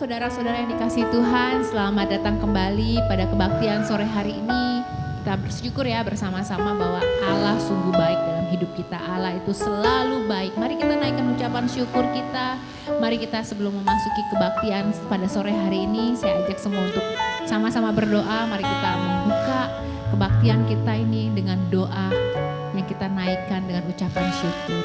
Saudara-saudara yang dikasihi Tuhan, selamat datang kembali pada kebaktian sore hari ini. Kita bersyukur ya bersama-sama bahwa Allah sungguh baik dalam hidup kita. Allah itu selalu baik. Mari kita naikkan ucapan syukur kita. Mari kita sebelum memasuki kebaktian pada sore hari ini, saya ajak semua untuk sama-sama berdoa. Mari kita membuka kebaktian kita ini dengan doa yang kita naikkan dengan ucapan syukur.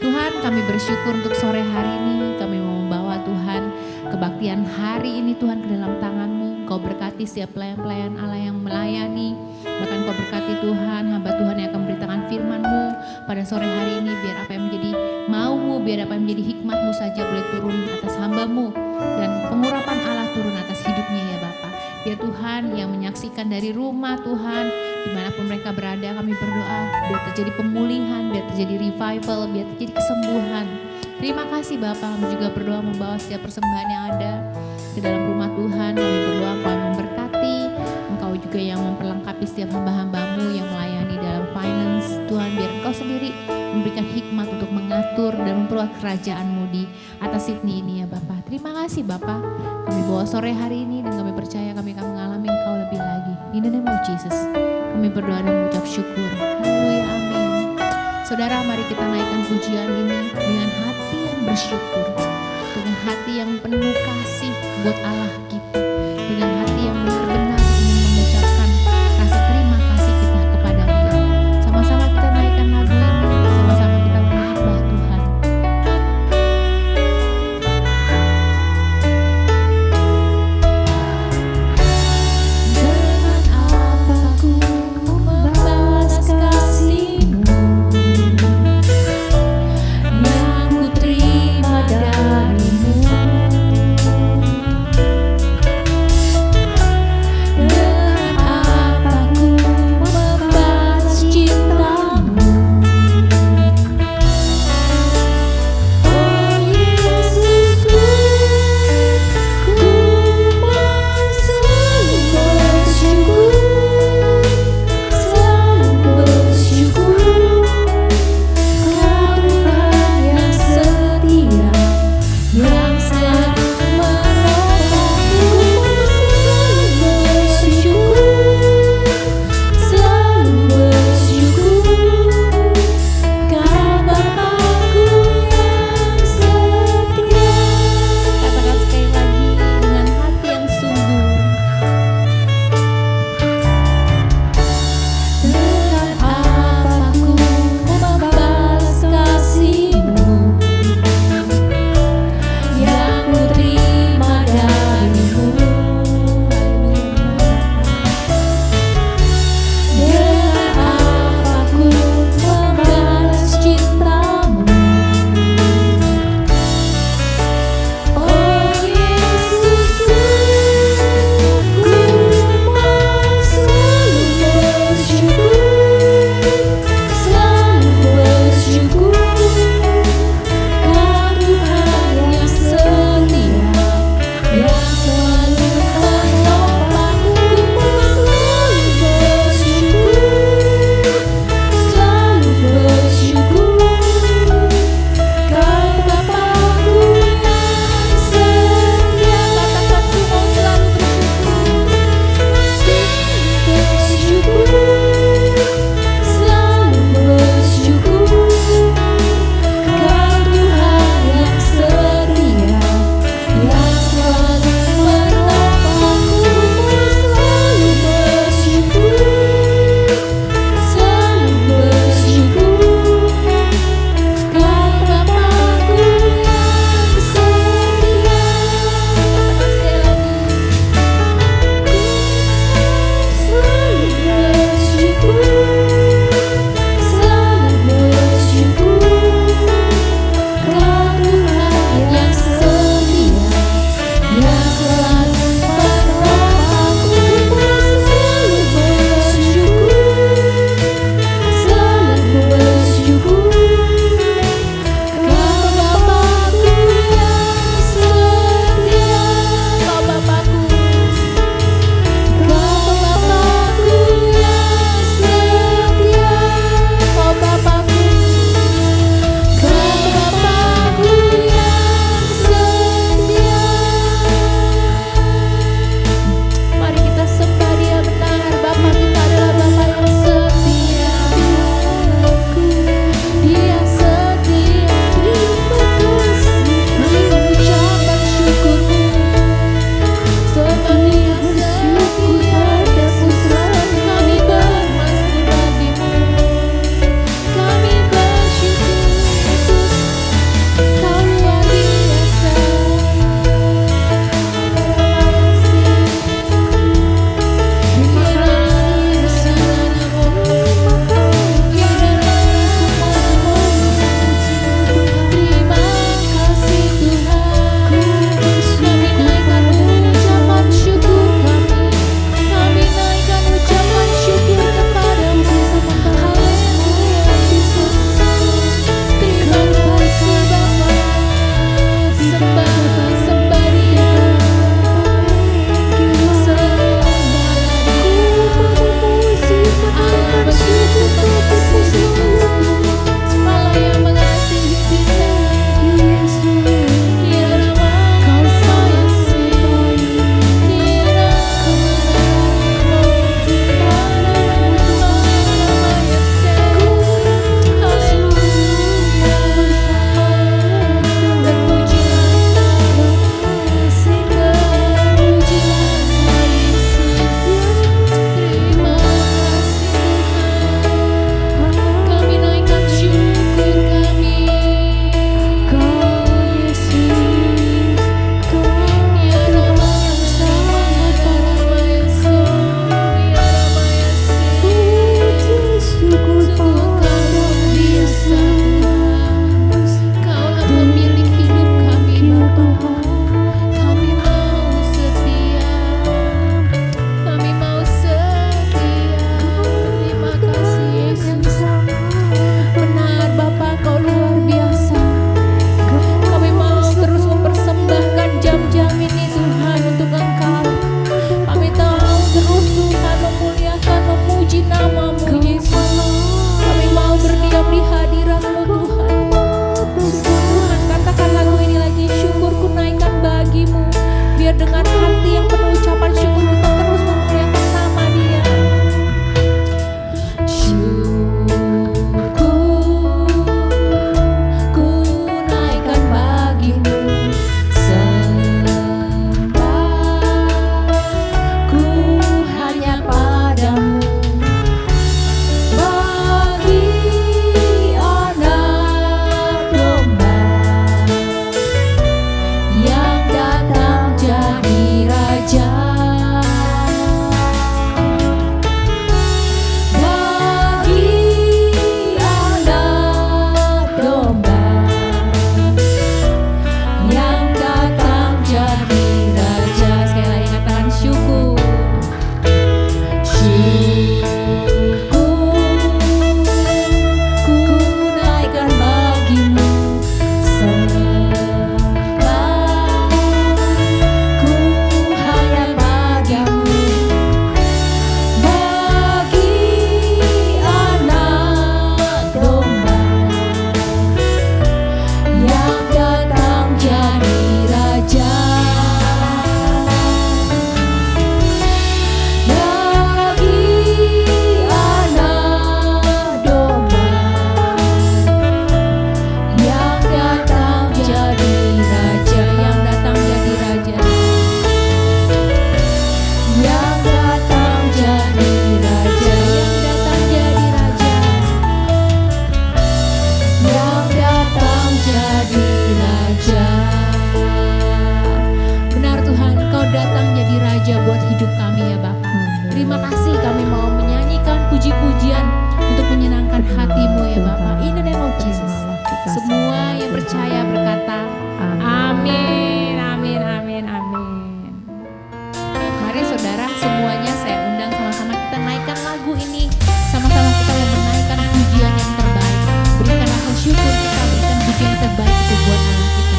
Tuhan, kami bersyukur untuk sore hari ini. Kami mau membawa Tuhan kebaktian hari ini Tuhan ke dalam tangan-Mu. Kau berkati setiap pelayan-pelayan Allah yang melayani. Bahkan Kau berkati Tuhan, hamba Tuhan yang akan memberitakan firman-Mu pada sore hari ini. Biar apa yang menjadi mau-Mu, biar apa yang menjadi hikmat-Mu saja boleh turun atas hamba-Mu. Dan pengurapan Allah turun atas hidupnya ya Bapa. Biar Tuhan yang menyaksikan dari rumah Tuhan, dimanapun mereka berada, kami berdoa biar terjadi pemulihan, biar terjadi revival, biar terjadi kesembuhan. Terima kasih Bapak, kami juga berdoa membawa setiap persembahan yang ada ke dalam rumah Tuhan. Kami berdoa Engkau yang memberkati, Engkau juga yang memperlengkapi setiap hamba-hamba-Mu yang melayani dalam finance. Tuhan, biar Engkau sendiri memberikan hikmat untuk mengatur dan memperluas kerajaan-Mu di atas Sydney ini ya Bapak. Terima kasih Bapak, kami bawa sore hari ini dan kami percaya kami akan mengalami Engkau lebih lagi. In the name of Jesus, kami berdoa dan mengucap syukur. Haleluya, amin. Saudara, mari kita naikkan pujian ini dengan hati yang bersyukur, dengan hati yang penuh kasih buat Allah kita, dengan hati yang benar-benar ingin mengucapkan rasa terima kasih kita kepada Dia. Sama-sama kita naikkan lagu ini, sama-sama kita menyembah Tuhan. Dengan apa ku membalas kasih-Mu yang ku terima dari-Mu. Bapa. In the name of Jesus. Semua yang percaya berkata amin, amin, amin, amin. Mari saudara semuanya saya undang sama-sama kita naikkan lagu ini. Sama-sama kita mau menaikkan pujian yang terbaik. Berikan rasa syukur kita, berikan pujian yang terbaik itu buat Allah kita.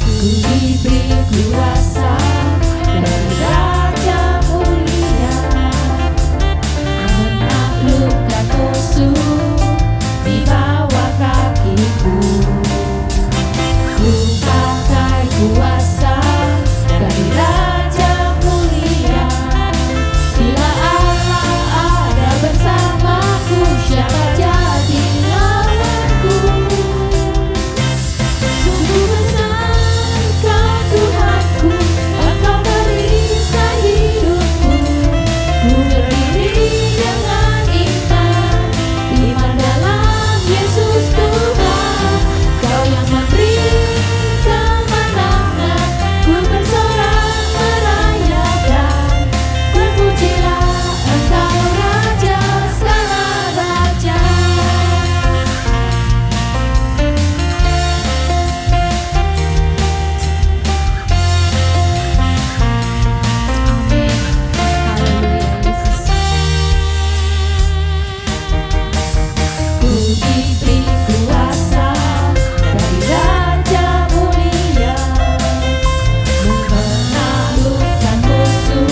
Ku diberi kuasa dari Raja Mulia, menaklukkan musuh di bawah kakiku. Ku pakai kuasa dari Raja Mulia. Bila Allah ada bersamaku, siapa jadi lawanku? Sungguh besar Kau Tuhanku, Engkau perisai hidupku. Ku berdiri dengan iman, iman dalam Yesus Tuhan. Kau yang memberi kemenangan, ku bersorak merayakan. Terpujilah Engkau Raja segala raja. Amin. Haleluya Yesus. Ku diberi kuasa dari Raja Mulia, menaklukkan musuh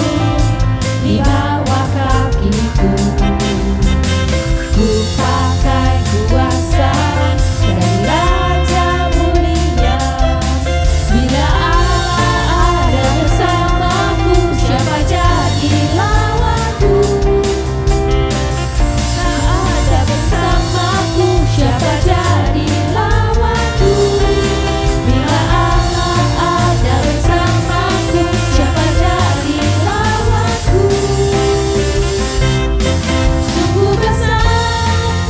di bawah kakiku. Ku pakai kuasa dari Raja Mulia. Bila Allah ada bersamaku, siapa jadi lawanku? Tak ada bersamaku, siapa jadi lawanku? Bila Allah ada bersamaku, siapa jadi lawanku? Sungguh besar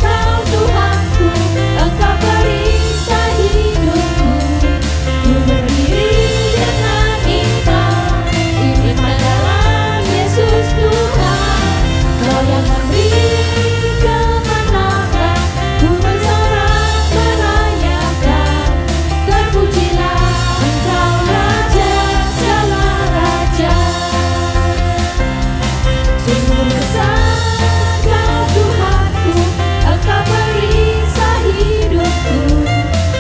Kau Tuhanku, Engkau perisai hidupku. Ku berdiri dengan iman, iman dalam Yesus Tuhan. Kau yang memberi kemenangan, ku bersorak merayakan. Terpujilah Engkau Raja segala raja. Sungguh besar Kau Tuhanku, Engkau perisai hidupku.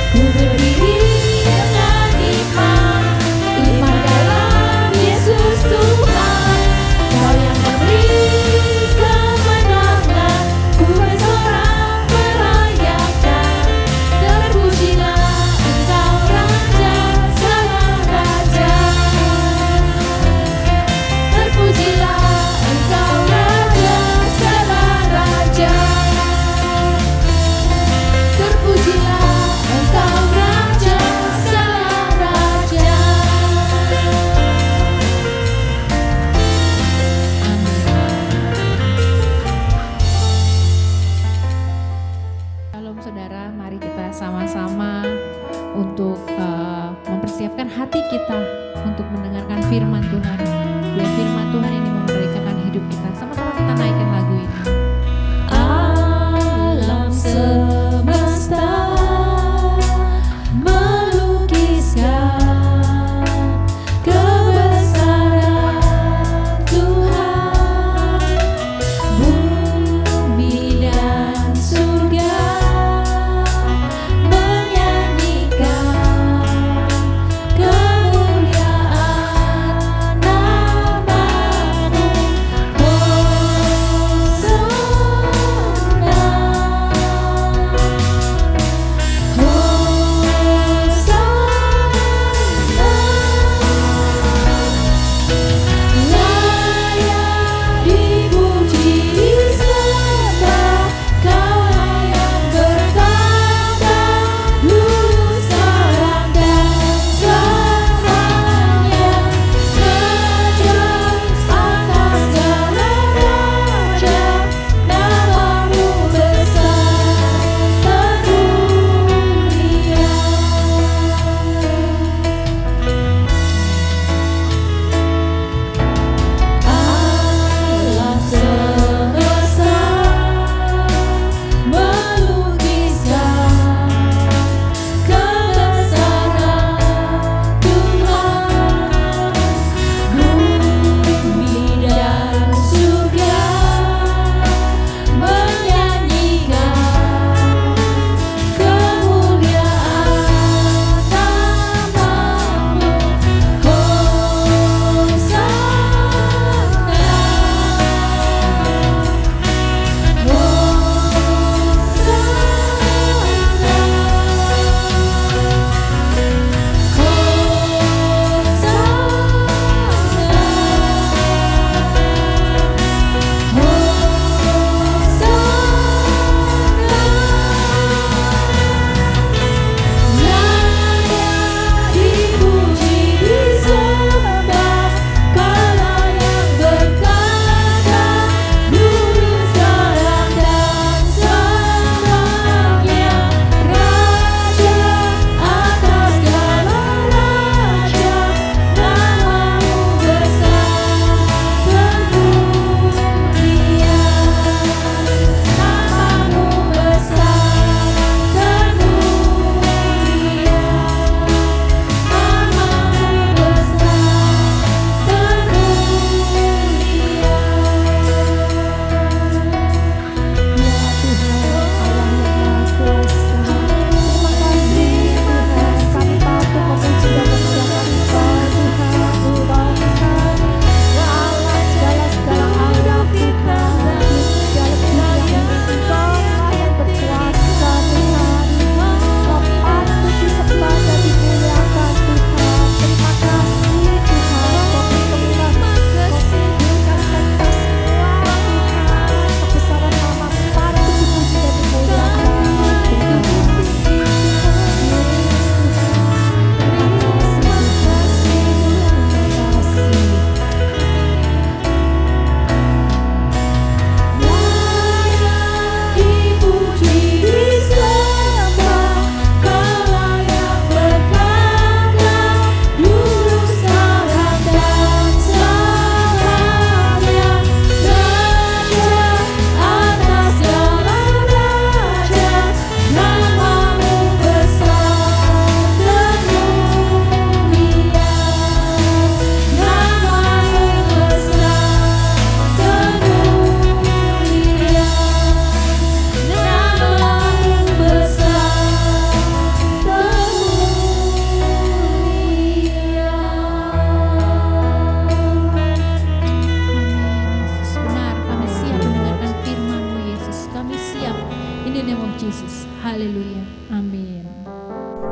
Ku berdiri dengan iman, iman dalam Yesus Tuhan. Kau yang memberi kemenangan, ku bersorak merayakan. Terpujilah Engkau Raja segala raja. Terpujilah Engkau Raja segala raja. Terpujilah Engkau Raja segala raja. Shalom saudara, mari kita sama-sama untuk mempersiapkan hati kita untuk mendengarkan firman Tuhan. Biar firman Tuhan ini memberitakan hidup kita. Sama-sama kita naikkan lagu ini. Alam semesta melukiskan kebesaran Tuhan. Bumi dan surga menyanyikan kemuliaan nama In the name of Jesus. Haleluya. Amin.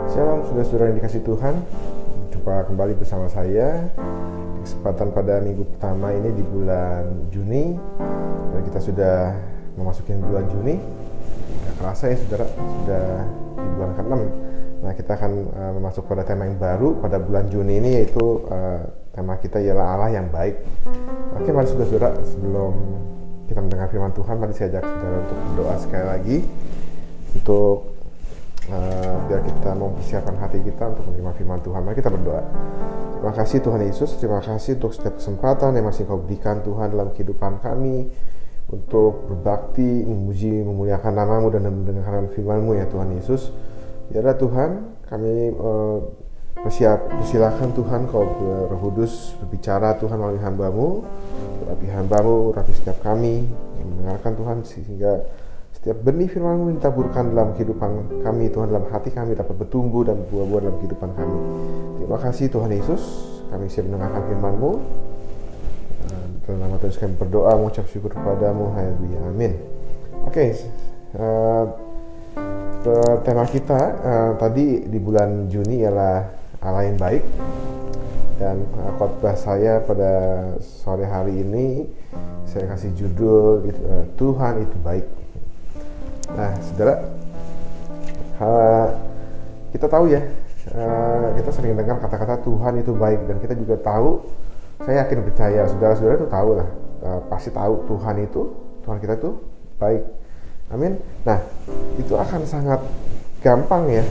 Shalom saudara-saudara yang dikasih Tuhan. Jumpa kembali bersama saya. Kesempatan pada minggu pertama ini di bulan Juni. Dan kita sudah memasuki bulan Juni. Gak kerasa ya saudara, sudah di bulan ke-6. Nah, kita akan masuk pada tema yang baru pada bulan Juni ini, yaitu tema kita ialah Allah yang baik. Oke, mari saudara-saudara, sebelum kita mendengar firman Tuhan, mari saya ajak saudara untuk berdoa sekali lagi untuk biar kita mempersiapkan hati kita untuk menerima firman Tuhan. Mari kita berdoa. Terima kasih Tuhan Yesus, terima kasih untuk setiap kesempatan yang masih Kau berikan Tuhan dalam kehidupan kami untuk berbakti, memuji, memuliakan nama-Mu dan mendengarkan firman-Mu ya Tuhan Yesus. Biarlah Tuhan, kami persilakan Tuhan Kau Roh Kudus berbicara Tuhan melalui hamba-Mu, urapi hamba-Mu, urapi setiap kami yang mendengarkan Tuhan, sehingga setiap benih firman-Mu ditaburkan dalam kehidupan kami Tuhan, dalam hati kami dapat bertumbuh dan berbuah-buah dalam kehidupan kami. Terima kasih Tuhan Yesus, kami siap mendengarkan firman-Mu. Dalam nama Tuhan kami berdoa, mengucap syukur kepadamu, haleluya, amin. Oke, tema kita tadi di bulan Juni ialah Allah yang baik. Dan khotbah saya pada sore hari ini saya kasih judul Tuhan itu baik. Nah saudara, kita tahu ya, kita sering dengar kata-kata Tuhan itu baik, dan kita juga tahu, saya yakin percaya saudara-saudara itu tahu lah, pasti tahu Tuhan kita itu baik. Amin. Nah, itu akan sangat gampang ya.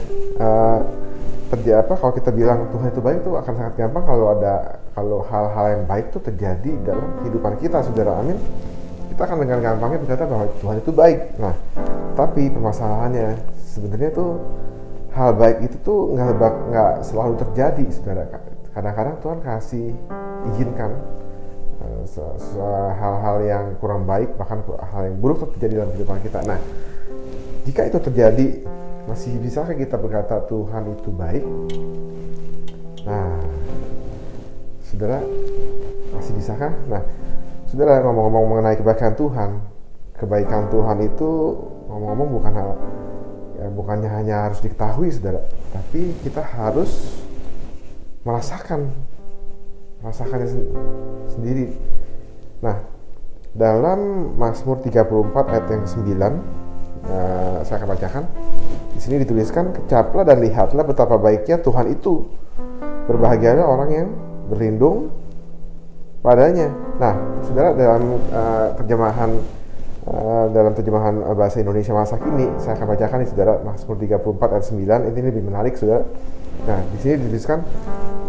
Kalau kita bilang Tuhan itu baik, itu akan sangat gampang kalau hal-hal yang baik itu terjadi dalam kehidupan kita, saudara. Amin. Kita akan dengan gampangnya berkata bahwa Tuhan itu baik. Nah, tapi permasalahannya sebenarnya tuh hal baik itu tuh nggak selalu terjadi, saudara. Kadang-kadang Tuhan kasih izinkan hal-hal yang kurang baik, bahkan hal yang buruk terjadi dalam kehidupan kita. Nah, jika itu terjadi, masih bisakah kita berkata Tuhan itu baik? Nah, saudara, masih bisakah? Nah, saudara, ngomong-ngomong mengenai kebaikan Tuhan itu ngomong-ngomong bukannya hanya harus diketahui, saudara, tapi kita harus merasakannya sendiri. Nah, dalam Mazmur 34 ayat yang ke-9, saya akan bacakan. Di sini dituliskan, kecaplah dan lihatlah betapa baiknya Tuhan itu. Berbahagialah orang yang berlindung padanya. Nah, saudara, dalam terjemahan bahasa Indonesia masa kini, saya akan bacakan nih, saudara, Mazmur 34 ayat 9. Ini lebih menarik, saudara. Nah, di sini dituliskan,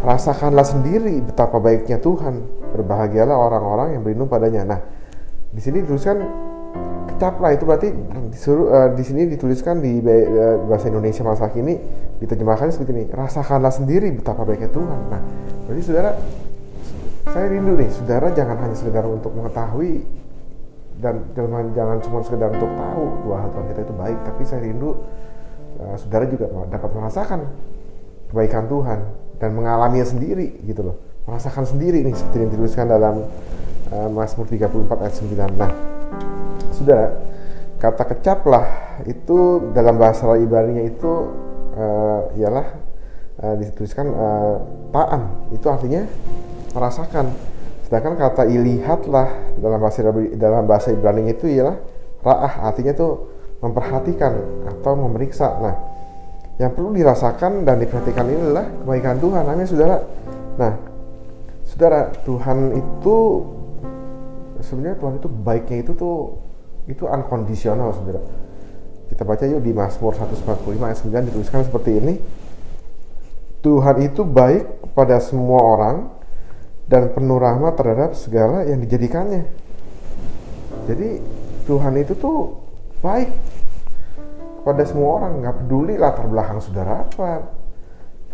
rasakanlah sendiri betapa baiknya Tuhan. Berbahagialah orang-orang yang berlindung padanya. Nah, di sini dituliskan kecaplah, itu berarti di sini dituliskan di bahasa Indonesia masa kini diterjemahkan seperti ini, rasakanlah sendiri betapa baiknya Tuhan. Nah, berarti saudara, saya rindu nih, saudara jangan hanya sekedar untuk mengetahui dan jangan cuma sekedar untuk tahu bahwa Tuhan kita itu baik, tapi saya rindu saudara juga dapat merasakan kebaikan Tuhan dan mengalaminya sendiri gitu loh, merasakan sendiri nih seperti yang dituliskan dalam Mazmur 34 ayat 9. Nah, saudara, kata kecaplah itu dalam bahasa Ibrani itu ialah dituliskan ta'am, itu artinya merasakan. Sedangkan kata ilihatlah dalam bahasa Ibrani itu ialah ra'ah, artinya itu memperhatikan atau memeriksa. Nah, yang perlu dirasakan dan diperhatikan ini adalah kebaikan Tuhan. Amin, saudara. Nah, saudara, Tuhan itu sebenarnya Tuhan itu baiknya itu unconditional, saudara. Kita baca yuk di Mazmur 145 ayat 9 dituliskan seperti ini. Tuhan itu baik kepada semua orang dan penuh rahmat terhadap segala yang dijadikannya. Jadi Tuhan itu tuh baik pada semua orang, nggak peduli latar belakang saudara apa,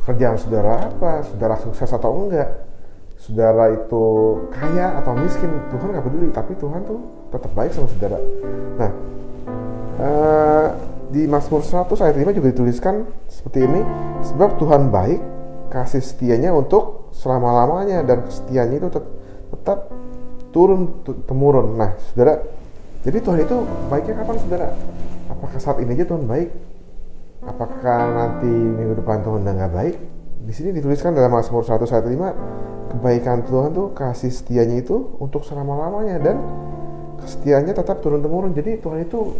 pekerjaan saudara apa, saudara sukses atau enggak, saudara itu kaya atau miskin, Tuhan nggak peduli, tapi Tuhan tuh tetap baik sama saudara. Nah, di Mazmur 100 ayat 5 juga dituliskan seperti ini, sebab Tuhan baik, kasih setianya untuk selama-lamanya, dan kesetiaannya itu tetap turun temurun. Nah, saudara, jadi Tuhan itu baiknya kapan, saudara? apakah saat ini aja Tuhan baik? Apakah nanti minggu depan Tuhan udah nggak baik? Di sini dituliskan dalam Mazmur 1 ayat 5, kebaikan Tuhan tuh, kasih setianya itu untuk selama-lamanya, dan kesetiaannya tetap turun-temurun. Jadi Tuhan itu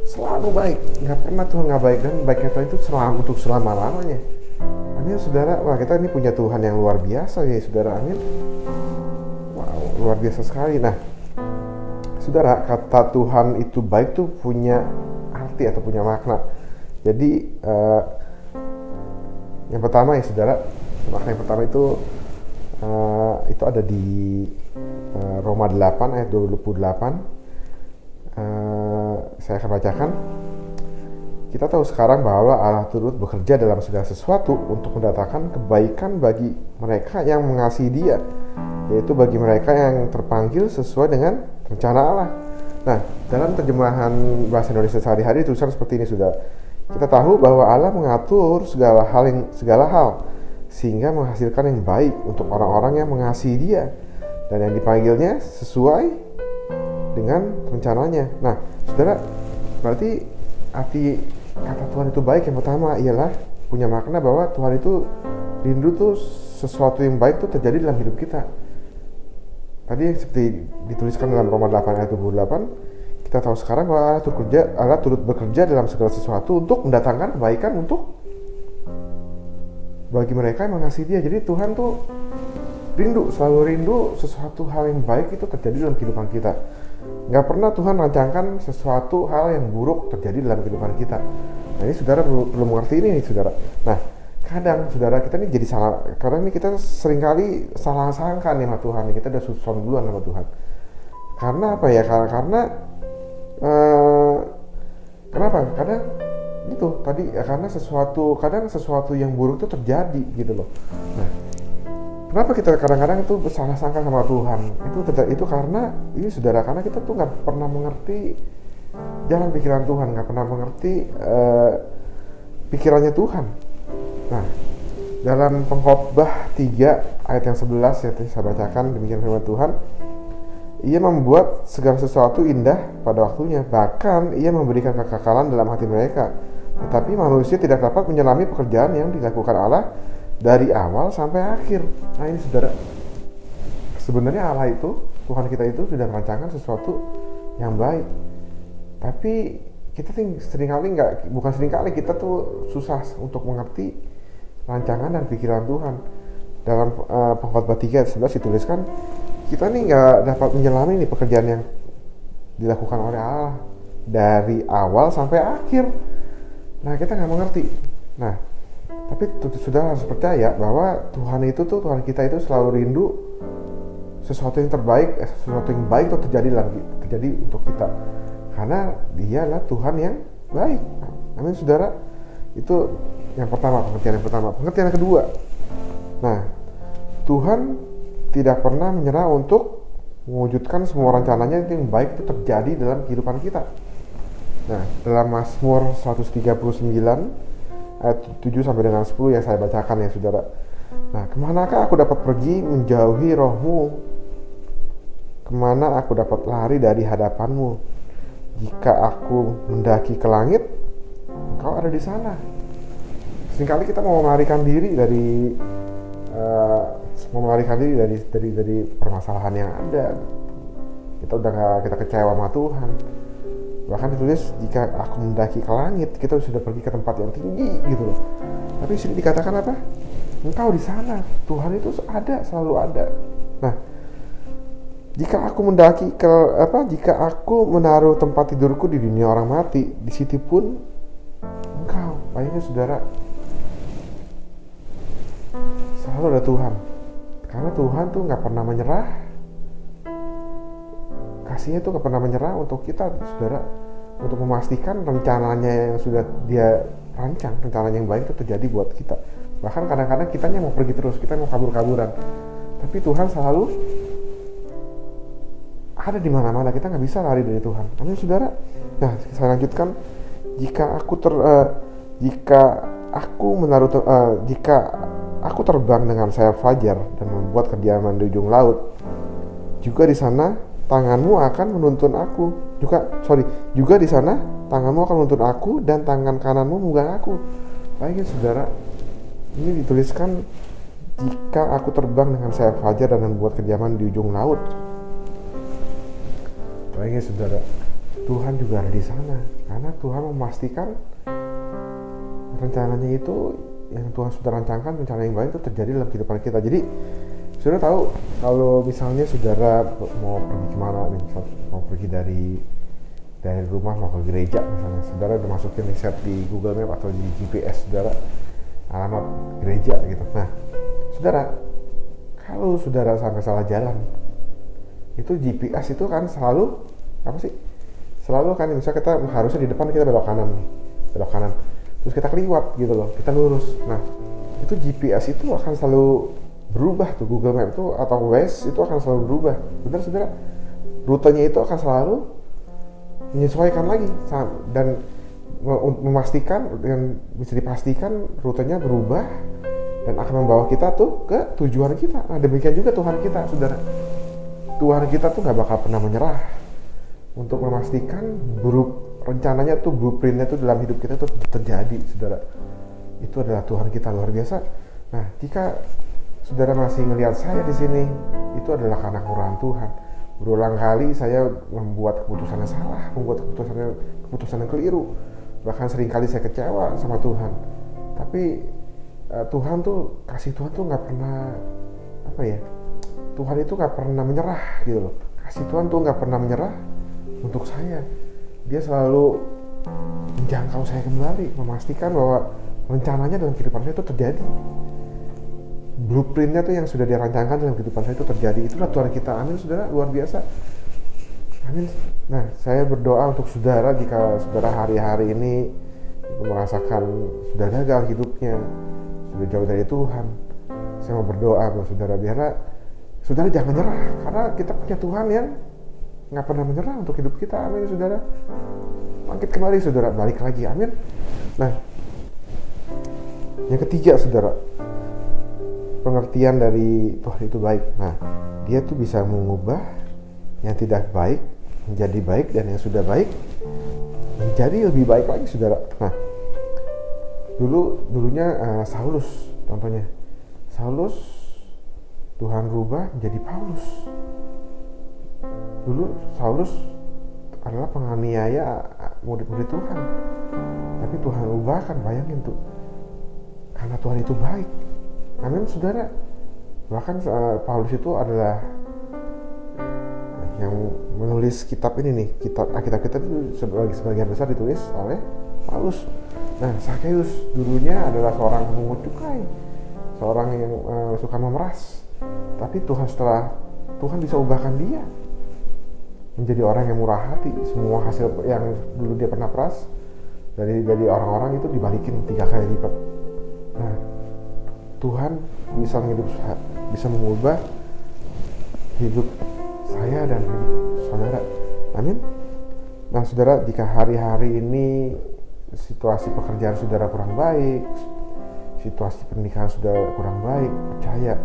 selalu baik, nggak pernah Tuhan nggak baik, dan baiknya Tuhan itu selalu untuk selama-lamanya. Amin saudara. Wah, kita ini punya Tuhan yang luar biasa ya saudara. Amin. Wow, luar biasa sekali. Nah saudara, kata Tuhan itu baik tuh punya arti atau punya makna. Jadi yang pertama ya saudara, makna yang pertama itu ada di Roma 8 ayat 28. Saya akan bacakan. Kita tahu sekarang bahwa Allah turut bekerja dalam segala sesuatu untuk mendatangkan kebaikan bagi mereka yang mengasihi Dia, yaitu bagi mereka yang terpanggil sesuai dengan rencana Allah. Nah, dalam terjemahan bahasa Indonesia sehari-hari tulisan seperti ini sudah. Kita tahu bahwa Allah mengatur segala hal sehingga menghasilkan yang baik untuk orang-orang yang mengasihi Dia dan yang dipanggilnya sesuai dengan rencananya. Nah, saudara, berarti arti kata Tuhan itu baik yang pertama ialah punya makna bahwa Tuhan itu rindu tuh sesuatu yang baik tuh terjadi dalam hidup kita. Tadi seperti dituliskan dalam Roma 8 ayat 28, kita tahu sekarang bahwa Allah turut bekerja dalam segala sesuatu untuk mendatangkan kebaikan untuk bagi mereka yang mengasihi Dia. Jadi Tuhan tuh selalu rindu sesuatu hal yang baik itu terjadi dalam kehidupan kita. Nggak pernah Tuhan rancangkan sesuatu hal yang buruk terjadi dalam kehidupan kita. Nah ini saudara perlu mengerti ini saudara. Nah kadang saudara kita ini jadi salah, karena ini kita seringkali salah sangka nih sama Tuhan. Kita udah susun duluan sama Tuhan. Karena apa ya? Kenapa? Karena itu tadi ya, karena kadang sesuatu yang buruk itu terjadi gitu loh. Nah kenapa kita kadang-kadang itu salah sangka sama Tuhan? Itu karena ini saudara, karena kita tuh nggak pernah mengerti jalan pikiran Tuhan, nggak pernah mengerti pikirannya Tuhan. Nah, dalam Pengkhotbah 3 ayat yang 11 yang saya bacakan, demikian firman Tuhan, Ia membuat segala sesuatu indah pada waktunya, bahkan Ia memberikan kekekalan dalam hati mereka. Tetapi manusia tidak dapat menyelami pekerjaan yang dilakukan Allah dari awal sampai akhir. Nah ini saudara, sebenarnya Allah itu, Tuhan kita itu sudah merancangkan sesuatu yang baik. Tapi kita kita tuh susah untuk mengerti rancangan dan pikiran Tuhan. Dalam Pengkhotbah 3 ayat 11 dituliskan, kita nih nggak dapat menyelami nih pekerjaan yang dilakukan oleh Allah dari awal sampai akhir. Nah kita nggak mengerti. Nah tapi sudah harus percaya bahwa Tuhan kita itu selalu rindu sesuatu yang terbaik, sesuatu yang baik itu terjadi untuk kita, karena Dialah Tuhan yang baik. Amin saudara. Itu yang pertama, pengertian yang pertama. Pengertian yang kedua, nah Tuhan tidak pernah menyerah untuk mewujudkan semua rencananya yang baik itu terjadi dalam kehidupan kita. Nah dalam Mazmur 139 ayat 7 sampai dengan 10 yang saya bacakan ya saudara. Nah, kemanakah aku dapat pergi menjauhi rohmu? Kemana aku dapat lari dari hadapanmu? Jika aku mendaki ke langit, Engkau ada di sana. Seringkali kita mau melarikan diri dari permasalahan yang ada. Kita kecewa sama Tuhan. Bahkan ditulis jika aku mendaki ke langit, kita sudah pergi ke tempat yang tinggi gitu loh. Tapi sini dikatakan apa? Engkau di sana. Tuhan itu selalu ada. Nah, jika aku menaruh tempat tidurku di dunia orang mati, di situ pun Engkau. Bayangin saudara, selalu ada Tuhan. Karena Tuhan tuh nggak pernah menyerah. Kasihnya itu gak pernah menyerah untuk kita saudara, untuk memastikan rencananya yang sudah Dia rancang, rencananya yang baik itu terjadi buat kita. Bahkan kadang-kadang kitanya mau pergi terus, kita mau kabur-kaburan, tapi Tuhan selalu ada di mana-mana. Kita nggak bisa lari dari Tuhan. Amin saudara. Nah saya lanjutkan, jika aku terbang dengan sayap fajar dan membuat kediaman di ujung laut, juga di sana tanganmu akan menuntun aku. Juga di sana tanganmu akan menuntun aku dan tangan kananmu memegang aku. Bayangin saudara, ini dituliskan, jika aku terbang dengan sayap fajar dan membuat kediaman di ujung laut. Bayangin saudara, Tuhan juga ada di sana, karena Tuhan memastikan rencananya itu yang Tuhan sudah rancangkan, rencana yang baik itu terjadi dalam kehidupan kita. Jadi saudara tahu, kalau misalnya saudara mau pergi kemana nih, mau pergi dari rumah mau ke gereja misalnya, saudara udah masukin riset di Google Map atau di GPS saudara alamat gereja gitu. Nah saudara, kalau saudara sampai salah jalan, itu GPS itu kan selalu selalu kan, misalnya kita harusnya di depan, kita belok kanan, terus kita keliwat gitu loh, kita lurus. Nah itu GPS itu akan selalu berubah tuh, Google Map itu atau Waze itu akan selalu berubah, benar saudara. Rutenya itu akan selalu menyesuaikan lagi dan memastikan, dan bisa dipastikan rutenya berubah dan akan membawa kita tuh ke tujuan kita. Nah demikian juga Tuhan kita saudara. Tuhan kita tuh gak bakal pernah menyerah untuk memastikan rencananya tuh, blueprintnya tuh dalam hidup kita tuh terjadi saudara. Itu adalah Tuhan kita luar biasa. Nah jika saudara masih ngelihat saya di sini, itu adalah karena kemurahan Tuhan. Berulang kali saya membuat keputusan yang salah, membuat keputusan yang keliru, bahkan seringkali saya kecewa sama Tuhan. Tapi Tuhan tuh, kasih Tuhan tuh nggak pernah Tuhan itu nggak pernah menyerah gitu loh. Kasih Tuhan tuh nggak pernah menyerah untuk saya. Dia selalu menjangkau saya kembali, memastikan bahwa rencananya dalam kehidupan saya itu terjadi. Blueprintnya tuh yang sudah dirancangkan dalam kehidupan saya itu terjadi. Itulah Tuhan kita. Amin saudara, luar biasa. Amin. Nah saya berdoa untuk saudara, jika saudara hari-hari ini merasakan sudah gagal hidupnya, sudah jauh dari Tuhan, saya mau berdoa buat saudara, biarlah saudara jangan nyerah, karena kita punya Tuhan yang nggak pernah menyerah untuk hidup kita. Amin saudara. Bangkit kembali saudara, balik lagi. Amin. Nah yang ketiga saudara, pengertian dari Tuhan itu baik. Nah dia tuh bisa mengubah yang tidak baik menjadi baik, dan yang sudah baik menjadi lebih baik lagi saudara. Nah dulunya Saulus, contohnya Saulus Tuhan rubah menjadi Paulus. Dulu Saulus adalah penganiaya murid-murid Tuhan, tapi Tuhan ubahkan. Bayangin tuh, karena Tuhan itu baik. Amin saudara. Bahkan Paulus itu adalah yang menulis kitab ini nih, Alkitab kita itu sebagian besar ditulis oleh Paulus. Nah Sakeus dulunya adalah seorang pemungut cukai, seorang yang suka memeras, tapi Tuhan bisa ubahkan dia menjadi orang yang murah hati. Semua hasil yang dulu dia pernah peras dari orang-orang itu dibalikin 3 kali lipat. Nah Tuhan bisa mengubah hidup saya dan hidup saudara. Amin. Nah saudara, jika hari-hari ini situasi pekerjaan saudara kurang baik, situasi pernikahan saudara kurang baik, percaya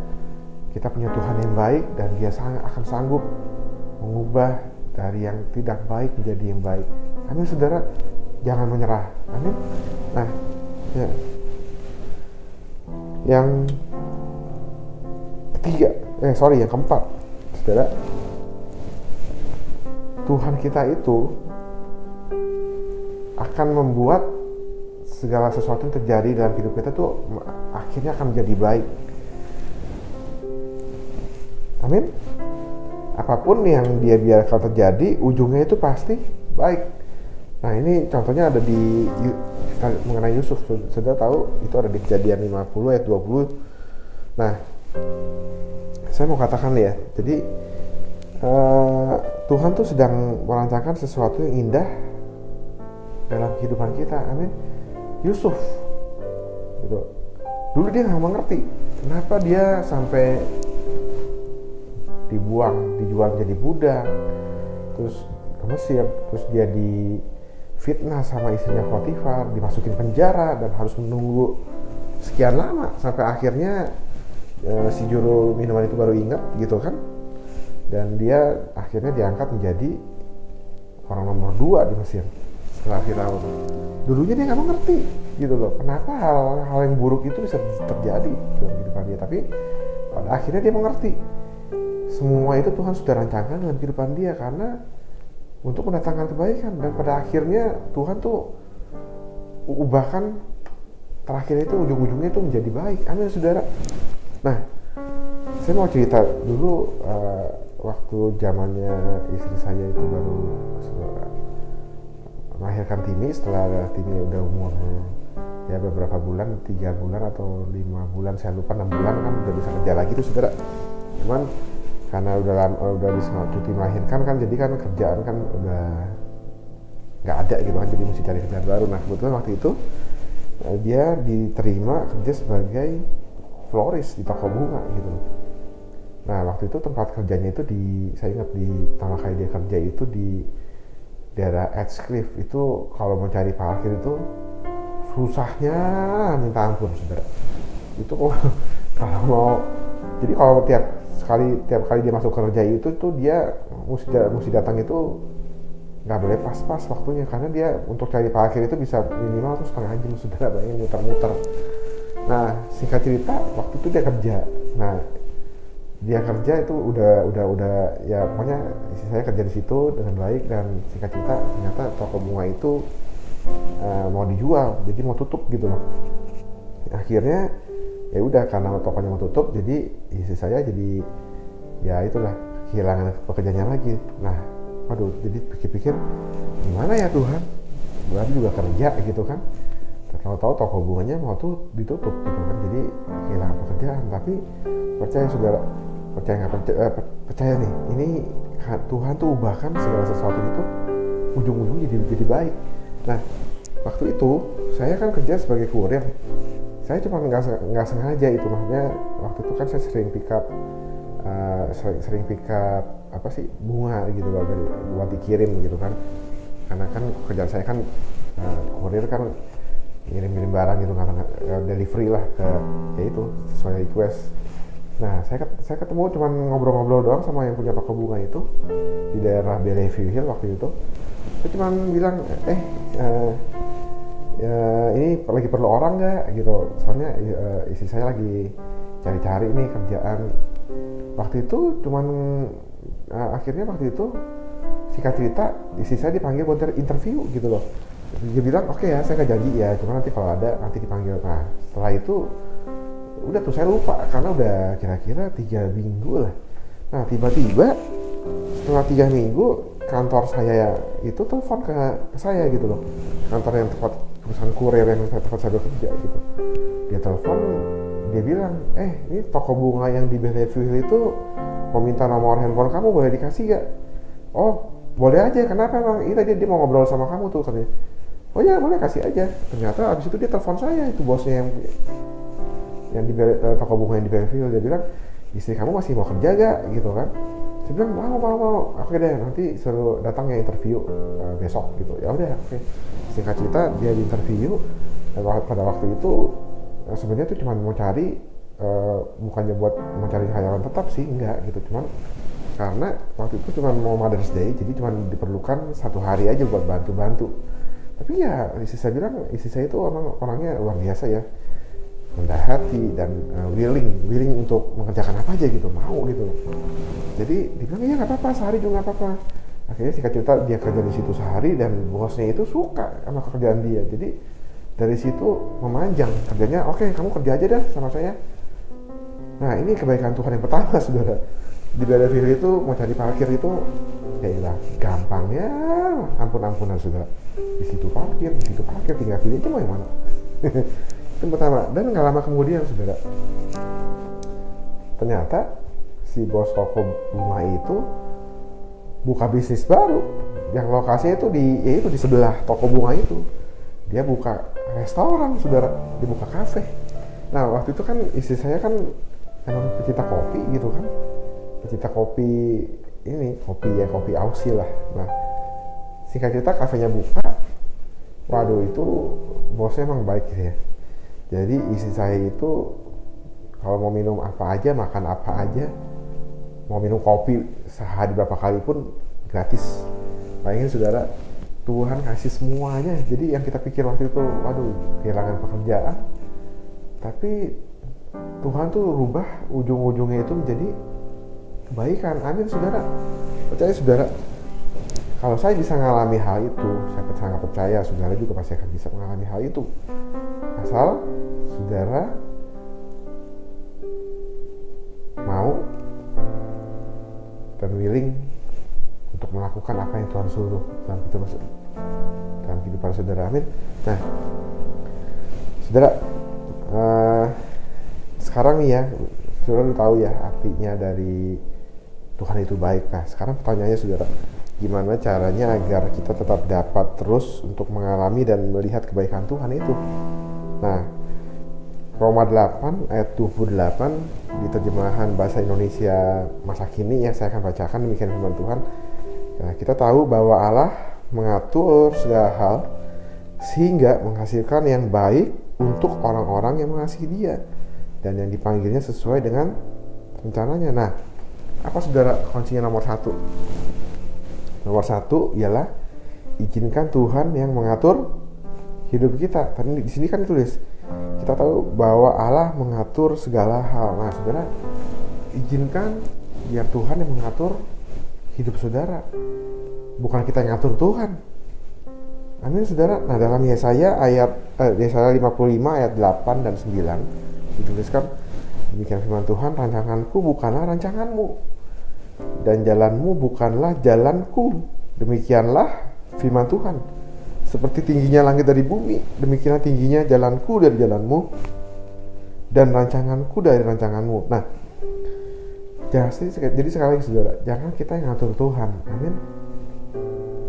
kita punya Tuhan yang baik, dan dia akan sanggup mengubah dari yang tidak baik menjadi yang baik. Amin saudara, jangan menyerah. Amin. Nah ya, yang keempat saudara, Tuhan kita itu akan membuat segala sesuatu yang terjadi dalam hidup kita tuh akhirnya akan menjadi baik. Amin. Apapun yang dia biarkan terjadi, ujungnya itu pasti baik. Nah ini contohnya ada di mengenai Yusuf. Saudara tahu itu ada di Kejadian 50 ayat 20. Nah saya mau katakan ya, jadi Tuhan tuh sedang merancangkan sesuatu yang indah dalam kehidupan kita. Amin. Yusuf gitu, dulu dia nggak mengerti kenapa dia sampai dijual jadi budak, terus ke Mesir, terus dia difitnah sama istrinya Potifar, dimasukin penjara dan harus menunggu sekian lama sampai akhirnya si juru minuman itu baru ingat gitu kan, dan dia akhirnya diangkat menjadi orang nomor 2 di Mesir setelah Firaun. Dulunya dia nggak mengerti gitu loh, kenapa hal yang buruk itu bisa terjadi dalam kehidupan dia. Tapi pada akhirnya dia mengerti semua itu Tuhan sudah rancangkan dalam kehidupan dia karena untuk mendatangkan kebaikan, dan pada akhirnya Tuhan tuh ubahkan terakhir itu ujung-ujungnya itu menjadi baik. Amin saudara. Nah, saya mau cerita dulu waktu zamannya istri saya itu baru melahirkan Timi. Setelah Timi udah umur ya beberapa bulan, 3 bulan atau 5 bulan, saya lupa, 6 bulan kan udah bisa kerja lagi tuh saudara. Cuman karena udah bisa cuti melahirkan kan, jadi kan kerjaan kan udah nggak ada gitu kan, jadi mesti cari kerjaan baru. Nah kebetulan waktu itu dia diterima kerja sebagai florist di toko bunga gitu. Nah waktu itu tempat kerjanya itu saya ingat di pertama kali dia kerja itu di daerah Edgecliff. Itu kalau mau cari parkir itu susahnya minta ampun saudara. Itu kalau mau, jadi kalau tiap kali dia masuk kerja itu tuh dia mesti datang itu nggak boleh pas-pas waktunya, karena dia untuk cari parkir itu bisa minimal tuh setengah jam saudara, bayangin muter-muter. Nah singkat cerita waktu itu dia kerja. Nah dia kerja itu udah ya pokoknya saya kerja di situ dengan baik, dan singkat cerita ternyata toko bunga itu mau dijual, jadi mau tutup gitu loh. Akhirnya ya udah, karena tokonya mau tutup, jadi istri saya jadi ya itulah kehilangan pekerjaannya lagi. Nah waduh, jadi pikir-pikir gimana ya Tuhan, berarti juga kerja gitu kan, tahu-tahu toko bunganya mau tuh ditutup gitu kan, jadi kehilangan pekerjaan. Tapi percaya saudara, percaya nggak percaya nih, ini Tuhan tuh ubahkan segala sesuatu itu ujung-ujungnya jadi baik. Nah waktu itu saya kan kerja sebagai kurir. Saya cuma nggak sengaja itu, maksudnya waktu itu kan saya sering pick up apa sih, bunga gitu loh, buat dikirim gitu kan, karena kan kerjaan saya kan kurir kan, ngirim barang gitu, delivery lah ke ya itu sesuai request. Nah saya ketemu cuman ngobrol-ngobrol doang sama yang punya toko bunga itu di daerah Bellevue Hill waktu itu. Saya cuman bilang ya ini lagi perlu orang nggak gitu, soalnya istri saya lagi cari-cari nih kerjaan. Waktu itu cuman akhirnya waktu itu singkat cerita istri saya dipanggil buat interview gitu loh. Dia bilang oke ya, saya nggak janji ya, cuma nanti kalau ada nanti dipanggil. Nah setelah itu udah tuh saya lupa karena udah kira-kira 3 minggu lah. Nah tiba-tiba setelah 3 minggu kantor saya itu telepon ke saya gitu loh, kantor yang tempat perusahaan kurir yang tempat saya bekerja gitu. Dia telepon, dia bilang, ini toko bunga yang di Bellevue itu mau minta nomor handphone kamu, boleh dikasih gak? Oh boleh aja, kenapa emang? Ini tadi dia mau ngobrol sama kamu tuh katanya. Oh ya boleh, kasih aja. Ternyata abis itu dia telepon saya, itu bosnya yang di toko bunga yang di Bellevue. Dia bilang, istri kamu masih mau kerja gak? Gitu kan. Saya bilang mau. Oke deh, nanti suruh datang ya interview besok gitu. Ya udah, oke. Singkat cerita dia di interview, dan pada waktu itu sebenarnya tuh cuma mau cari bukannya buat mencari karyawan tetap sih, enggak gitu, cuman karena waktu itu cuma mau Mother's Day, jadi cuma diperlukan 1 hari aja buat bantu-bantu. Tapi ya istri saya bilang, istri saya itu orangnya luar biasa ya, rendah hati dan willing untuk mengerjakan apa aja gitu, mau gitu. Jadi dia bilang ya nggak apa-apa, sehari juga nggak apa-apa. Akhirnya singkat cerita dia kerja di situ sehari, dan bosnya itu suka sama pekerjaan dia. Jadi dari situ memanjang kerjanya. Oke, kamu kerja aja dah sama saya. Nah ini kebaikan Tuhan yang pertama saudara. Di Bellevue itu mau cari parkir itu ya ilah gampangnya ampun-ampunan saudara. Di situ parkir, tinggal pilih aja mau yang mana. Itu pertama. Dan nggak lama kemudian saudara, ternyata si bos toko bunga itu buka bisnis baru yang lokasinya itu di sebelah toko bunga itu. Dia buka restoran saudara, dia buka kafe. Nah waktu itu kan istri saya kan emang pecinta kopi gitu kan, pecinta kopi ini, kopi Aussie lah. Nah singkat cerita kafenya buka, waduh itu bosnya emang baik ya. Jadi istri saya itu kalau mau minum apa aja, makan apa aja, mau minum kopi sehari berapa kali pun gratis. Bayangin saudara, Tuhan kasih semuanya. Jadi yang kita pikir waktu itu, waduh, kehilangan pekerjaan, tapi Tuhan tuh rubah ujung-ujungnya itu menjadi kebaikan. Amin, saudara. Percaya saudara, kalau saya bisa mengalami hal itu, saya sangat percaya saudara juga pasti akan bisa mengalami hal itu. Asal saudara mau dan willing untuk melakukan apa yang Tuhan suruh dalam kehidupan saudara. Amin. Nah, saudara, sekarang nih ya, saudara tahu ya artinya dari Tuhan itu baik. Nah, sekarang pertanyaannya saudara, gimana caranya agar kita tetap dapat terus untuk mengalami dan melihat kebaikan Tuhan itu? Nah, Roma 8 ayat 28 di terjemahan bahasa Indonesia masa kini yang saya akan bacakan, demikian firman Tuhan. Nah, kita tahu bahwa Allah mengatur segala hal sehingga menghasilkan yang baik untuk orang-orang yang mengasihi Dia dan yang dipanggilnya sesuai dengan rencananya. Nah, apa saudara kuncinya nomor satu? Nomor satu ialah izinkan Tuhan yang mengatur hidup kita. Tadi di sini kan ditulis, kita tahu bahwa Allah mengatur segala hal. Nah, saudara, izinkan biar Tuhan yang mengatur hidup saudara, bukan kita yang ngatur Tuhan. Amin, saudara. Nah, dalam Yesaya 55 ayat 8 dan 9 dituliskan, demikian firman Tuhan, rancanganku bukanlah rancanganmu, dan jalanmu bukanlah jalanku. Demikianlah firman Tuhan. Seperti tingginya langit dari bumi, demikianlah tingginya jalanku dari jalanmu, dan rancanganku dari rancanganmu. Nah, jadi sekali lagi saudara, jangan kita yang ngatur Tuhan. Amin.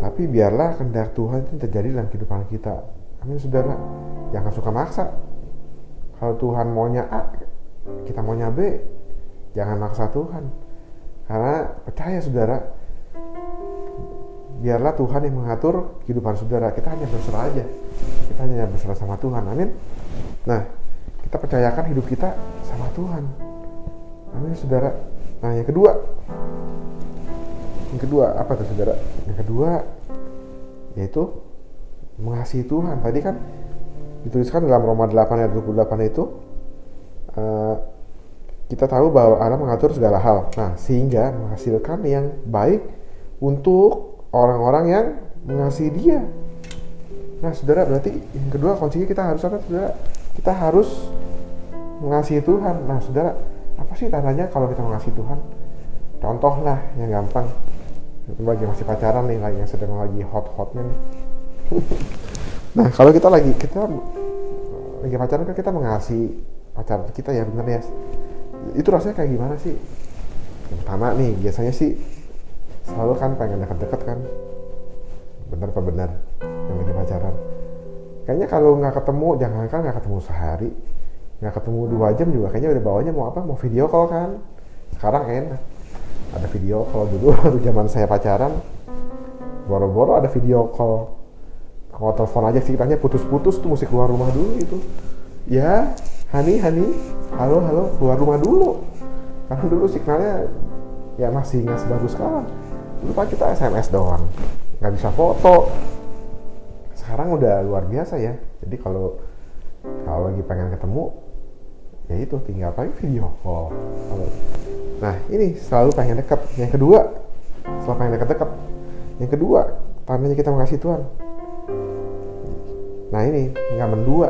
Tapi biarlah kehendak Tuhan itu terjadi dalam kehidupan kita. Amin, saudara. Jangan suka maksa. Kalau Tuhan maunya A, kita maunya B. Jangan maksa Tuhan. Karena percaya saudara, biarlah Tuhan yang mengatur kehidupan saudara. Kita hanya berserah aja. Kita hanya berserah sama Tuhan. Amin. Nah, kita percayakan hidup kita sama Tuhan. Amin, saudara. Nah, yang kedua apa tuh saudara? Yang kedua yaitu mengasihi Tuhan. Tadi kan dituliskan dalam Roma 8 ayat 28 itu, kita tahu bahwa Allah mengatur segala hal. Nah, sehingga menghasilkan yang baik untuk orang-orang yang mengasihi Dia. Nah, saudara, berarti yang kedua kuncinya kita harus apa, saudara? Kita harus mengasihi Tuhan. Nah, saudara, apa sih tandanya kalau kita mengasihi Tuhan? Contoh lah yang gampang, bagi masih pacaran nih, yang sedang lagi hot-hotnya nih. Nah, kalau kita lagi pacaran kan kita mengasihi pacar kita ya, bener ya. Itu rasanya kayak gimana sih? Yang pertama nih, biasanya sih selalu kan pengen deket-deket kan. Bener apa bener yang lagi pacaran? Kayaknya kalau nggak ketemu, jangankan nggak ketemu sehari, nggak ketemu 2 jam juga kayaknya udah bawanya mau apa? Mau video call kan? Sekarang enak, ada video call. Dulu waktu zaman saya pacaran, boro-boro ada video call. Kalau telepon aja sih kitanya putus-putus tuh, mesti keluar rumah dulu itu. Ya, honey, halo, keluar rumah dulu. Karena dulu signalnya ya masih nggak sebagus sekarang. Dulu kan kita SMS doang, nggak bisa foto. Sekarang udah luar biasa ya. Jadi kalau lagi pengen ketemu, ya itu tinggal pakai video call. Nah, ini selalu pengen dekat. Yang kedua, selalu pengen dekat. Yang kedua, tandanya kita mengasihi Tuhan. Nah, ini nggak mendua.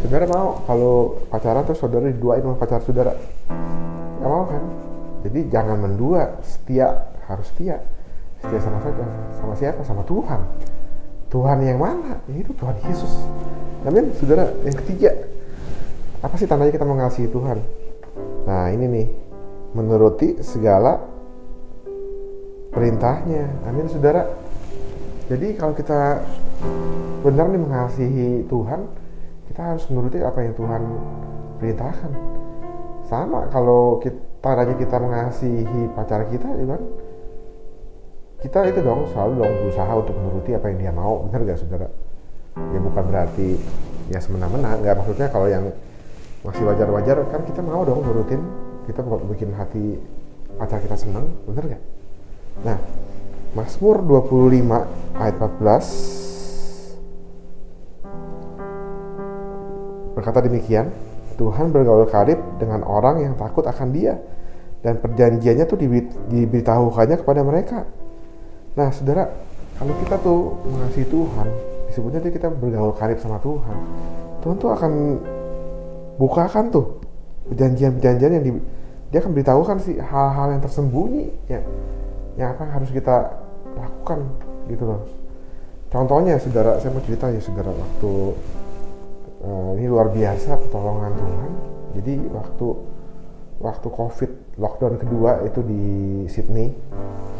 Saudara mau kalau pacaran terus saudara diduain sama pacar saudara? Nggak mau kan? Jadi jangan mendua. Harus setia. Setia sama siapa? Sama Tuhan. Tuhan yang mana? Yaitu Tuhan Yesus. Amin, saudara. Yang ketiga, apa sih tandanya kita mengasihi Tuhan? Nah, ini nih, menuruti segala perintahnya. Amin, saudara. Jadi kalau kita benar nih mengasihi Tuhan, kita harus menuruti apa yang Tuhan perintahkan. Sama kalau tandanya kita mengasihi pacar kita, ya kan? Kita itu selalu berusaha untuk menuruti apa yang dia mau. Benar gak, saudara? Ya bukan berarti ya semena-mena, nggak, maksudnya kalau yang masih wajar-wajar kan kita mau nurutin, kita bikin hati pacar kita senang, bener gak? Nah, Mazmur 25 ayat 14 berkata demikian, Tuhan bergaul karib dengan orang yang takut akan Dia, dan perjanjiannya tuh diberitahukannya kepada mereka. Nah saudara, kalau kita tuh mengasihi Tuhan, disebutnya tuh kita bergaul karib sama Tuhan. Tuhan tuh akan bukakan tuh perjanjian-perjanjian yang Dia akan beritahukan sih hal-hal yang tersembunyi ya, yang apa yang harus kita lakukan gitu loh. Contohnya saudara, saya mau cerita ya saudara, waktu ini luar biasa pertolongan Tuhan. Jadi waktu COVID lockdown kedua itu di Sydney,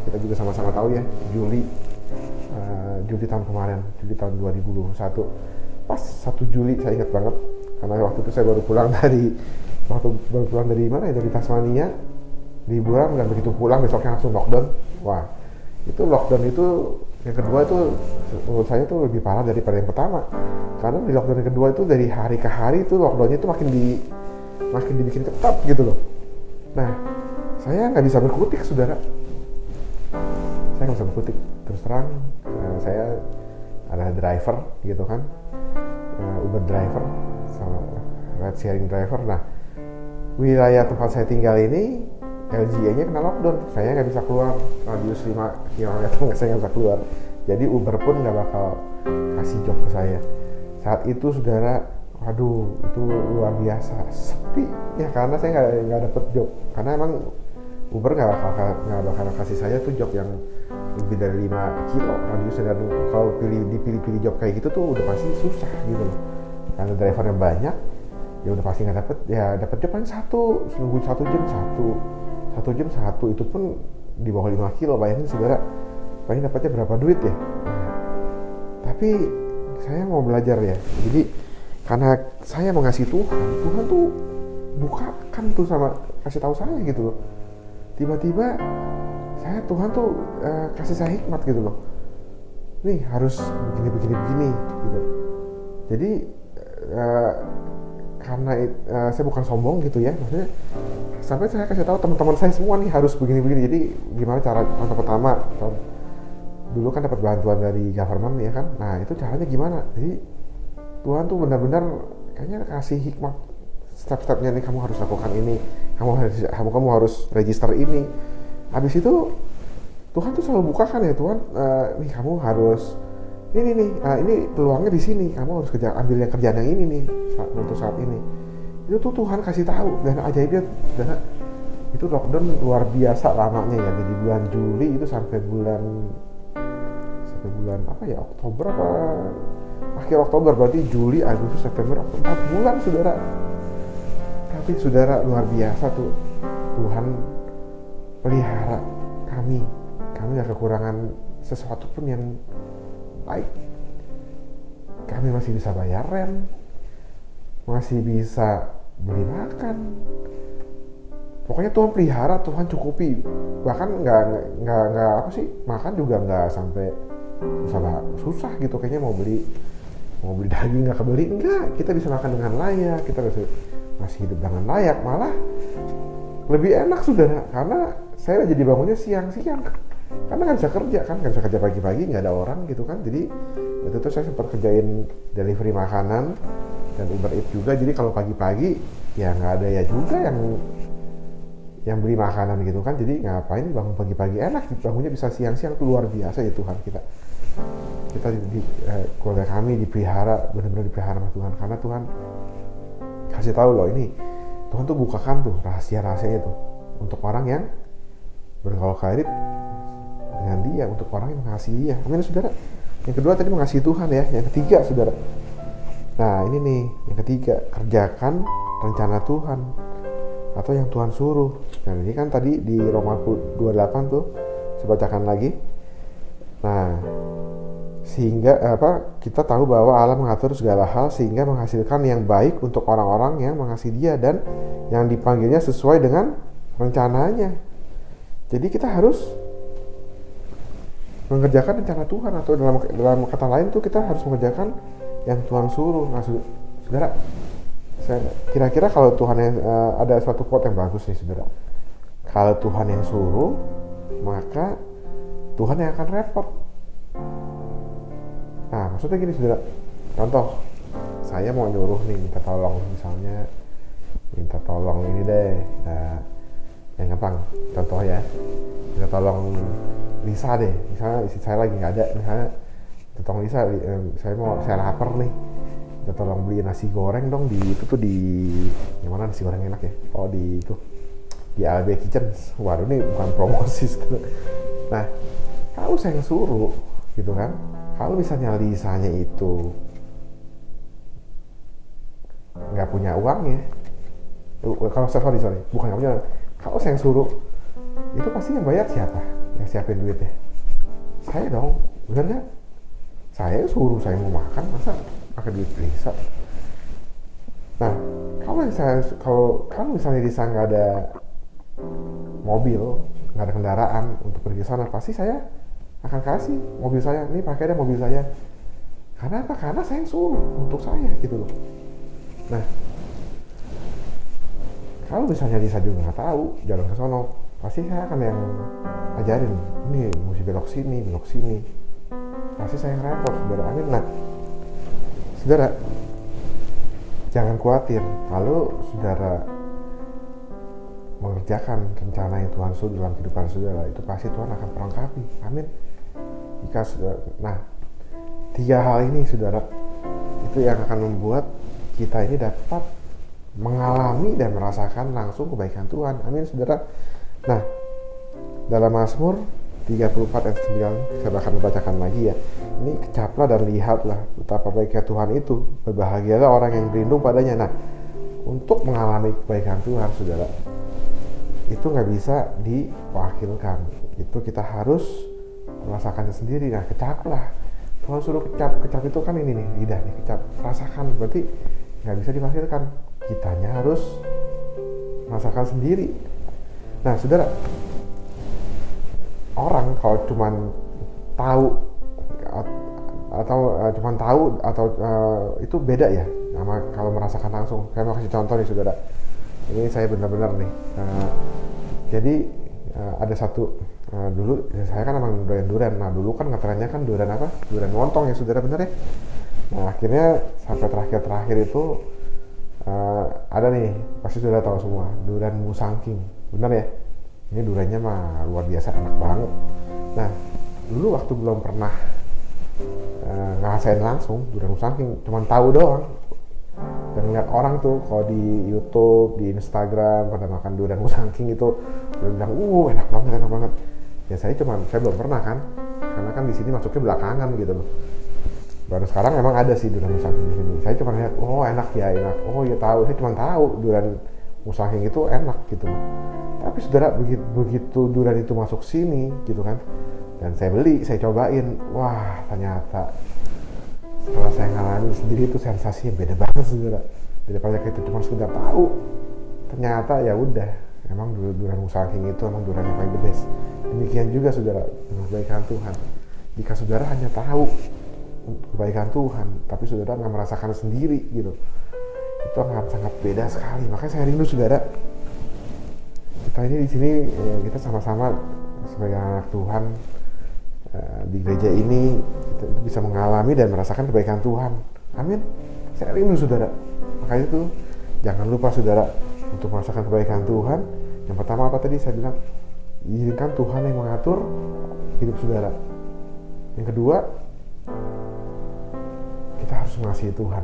kita juga sama-sama tahu ya, Juli tahun kemarin, Juli tahun 2021, pas 1 Juli saya ingat banget, karena waktu itu saya baru pulang dari mana ya, dari Tasmania, liburan, dan begitu pulang besoknya langsung lockdown. Wah, itu lockdown itu yang kedua itu menurut saya tuh lebih parah daripada yang pertama, karena di lockdown yang kedua itu dari hari ke hari itu lockdownnya itu makin dibikin ketat gitu loh. Nah, saya nggak bisa berkutik saudara, saya nggak bisa berkutik terus terang. Saya adalah driver gitu kan, Uber driver sama ride sharing driver. Nah, wilayah tempat saya tinggal ini LGA-nya kena lockdown, saya nggak bisa keluar radius 5 km, saya nggak bisa keluar. Jadi Uber pun nggak bakal kasih job ke saya. Saat itu saudara, waduh itu luar biasa sepi ya, karena saya nggak dapet job, karena emang Uber nggak bakal kasih saya tuh job yang lebih dari 5 kilo radius, dan kalau dipilih job kayak gitu tuh udah pasti susah gitu loh, karena drivernya banyak ya udah pasti nggak dapet. Ya dapet job paling nunggu 1 jam satu, itu pun di bawah 5 kilo. Bayangin saudara, paling dapatnya berapa duit ya. Nah, tapi saya mau belajar ya, jadi karena saya mengasihi Tuhan tuh bukakan tuh sama kasih tahu saya gitu loh. Tiba-tiba Tuhan tuh kasih saya hikmat gitu loh. Nih harus begini gitu. Jadi karena saya bukan sombong gitu ya, maksudnya sampai saya kasih tahu teman-teman saya semua nih harus begini. Jadi gimana cara pertama? Dulu kan dapat bantuan dari government ya kan. Nah itu caranya gimana? Jadi Tuhan tuh benar-benar kayaknya kasih hikmat step-stepnya nih, kamu harus lakukan ini, kamu harus register ini. Habis itu Tuhan tuh selalu bukakan ya, Tuhan nih kamu harus ini peluangnya di sini, kamu harus ambil yang kerjaan yang ini nih untuk saat ini. Itu tuh Tuhan kasih tahu, dan ajaibnya dan itu lockdown luar biasa lamanya ya, dari bulan Juli itu sampai bulan apa ya, Oktober apa akhir Oktober, berarti Juli, Agustus, September, 4 bulan saudara. Tapi saudara luar biasa tuh, Tuhan pelihara kami gak kekurangan sesuatu pun yang baik. Kami masih bisa bayar rent, masih bisa beli makan. Pokoknya Tuhan pelihara, Tuhan cukupi. Bahkan nggak apa sih, makan juga nggak sampai susah gitu. Kayaknya mau beli daging nggak kebeli, enggak. Kita bisa makan dengan layak, kita masih hidup dengan layak, malah lebih enak saudara. Karena saya jadi bangunnya siang-siang, karena nggak bisa kerja pagi-pagi, nggak ada orang gitu kan. Jadi waktu itu saya sempat kerjain delivery makanan dan Uber Eats juga. Jadi kalau pagi-pagi ya nggak ada ya juga yang beli makanan gitu kan. Jadi ngapain bangun pagi-pagi, enak bangunnya bisa siang-siang. Tuh luar biasa ya Tuhan kita di keluarga kami dipelihara, benar-benar dipelihara sama Tuhan, karena Tuhan kasih tahu loh, ini Tuhan tuh bukakan tuh rahasia-rahasianya tuh untuk orang yang bergaul karib dengan Dia, untuk orang yang mengasihi Dia. Amin saudara. Yang kedua tadi mengasihi Tuhan ya. Yang ketiga saudara, nah ini nih yang ketiga, kerjakan rencana Tuhan atau yang Tuhan suruh. Nah ini kan tadi di Roma 28 tuh, saya bacakan lagi. Nah sehingga kita tahu bahwa Allah mengatur segala hal sehingga menghasilkan yang baik untuk orang-orang yang mengasihi Dia dan yang dipanggilnya sesuai dengan rencananya. Jadi kita harus mengerjakan rencana Tuhan, atau dalam kata lain tuh kita harus mengerjakan yang Tuhan suruh. Nah saudara, kira-kira kalau Tuhan yang ada suatu quote yang bagus nih saudara, kalau Tuhan yang suruh maka Tuhan yang akan repot. Nah, maksudnya gini saudara, contoh, saya mau nyuruh nih, minta tolong, misalnya minta tolong ini deh, yang gampang, contoh ya, minta tolong Lisa deh, misalnya istri saya lagi nggak ada, misalnya minta tolong Lisa, saya lapar nih, minta tolong beli nasi goreng dong di itu tuh, di yang mana nasi goreng enak ya, di itu, di LB Kitchen. Waduh, ini bukan promosi. Nah, kalau saya yang suruh gitu kan, kalau misalnya Lisanya itu nggak punya uangnya, kalau sorry bukan nggak punya, kalau saya yang suruh, itu pasti yang bayar siapa? Yang siapin duitnya? Saya dong, bener nggak? Saya suruh, saya mau makan, masa pakai duit Lisa? Nah, kalau misalnya Lisa nggak ada mobil, nggak ada kendaraan untuk pergi ke sana, pasti saya akan kasih mobil saya, nih pakai deh mobil saya. Karena apa? Karena saya yang suruh untuk saya gitu loh. Nah, kalau misalnya Lisa juga nggak tahu jalan ke sono, pasti saya akan yang ajarin, ini mesti belok sini. Pasti saya yang repot, saudara. Amin. Nah, saudara, jangan khawatir kalau saudara mengerjakan rencana yang Tuhan suruh dalam kehidupan saudara, itu pasti Tuhan akan perlengkapi. Amin. Jika saudara, nah, 3 hal ini saudara, itu yang akan membuat kita ini dapat mengalami dan merasakan langsung kebaikan Tuhan. Amin saudara. Nah, dalam Mazmur 34 ayat 9, saya akan membacakan lagi ya. Ini kecaplah dan lihatlah betapa baiknya Tuhan itu. Berbahagialah orang yang berlindung padanya. Nah, untuk mengalami kebaikan Tuhan saudara, itu nggak bisa diwakilkan. Itu kita harus merasakannya sendiri. Nah, kecaplah. Tuhan suruh kecap itu kan ini nih, lidah nih, kecap, rasakan. Berarti nggak bisa diwakilkan. Kitanya harus merasakan sendiri. Nah, saudara, orang kalau cuman tahu atau itu beda ya sama kalau merasakan langsung. Saya mau kasih contoh nih saudara, ini saya benar-benar nih, jadi ada satu, dulu saya kan emang doyan durian. Nah, dulu kan ngetrennya kan durian apa, durian montong ya saudara, bener ya. Nah, akhirnya sampai terakhir itu ada nih, pasti sudah tahu semua, durian Musangking, bener ya. Ini duriannya mah luar biasa, enak banget. Nah, dulu waktu belum pernah ngerasain langsung durian Musangking, cuman tahu doang. Dan ngeliat orang tuh kalau di YouTube, di Instagram pada makan durian Musangking itu, udah bilang, enak banget. Ya saya belum pernah kan, karena kan di sini masuknya belakangan gitu loh. Baru sekarang emang ada sih durian Musangking di sini. Saya cuma lihat, enak ya. Oh ya tahu, saya cuma tahu durian Musangking itu enak gitu loh. Tapi saudara, begitu durian itu masuk sini gitu kan, dan saya beli, saya cobain, wah ternyata setelah saya ngalamin sendiri itu sensasinya beda banget saudara. Daripada kita cuma sekedar tahu, ternyata ya udah, emang durian Musangking itu emang durian yang paling the best. Demikian juga saudara dengan kebaikan Tuhan. Jika saudara hanya tahu kebaikan Tuhan, tapi saudara nggak merasakan sendiri gitu, itu akan sangat beda sekali. Makanya saya rindu saudara, kita ini di sini kita sama-sama sebagai anak Tuhan di gereja ini, kita itu bisa mengalami dan merasakan kebaikan Tuhan. Amin. Saya rindu saudara. Makanya itu jangan lupa saudara untuk merasakan kebaikan Tuhan. Yang pertama apa tadi saya bilang, izinkan Tuhan yang mengatur hidup saudara. Yang kedua, kita harus mengasihi Tuhan.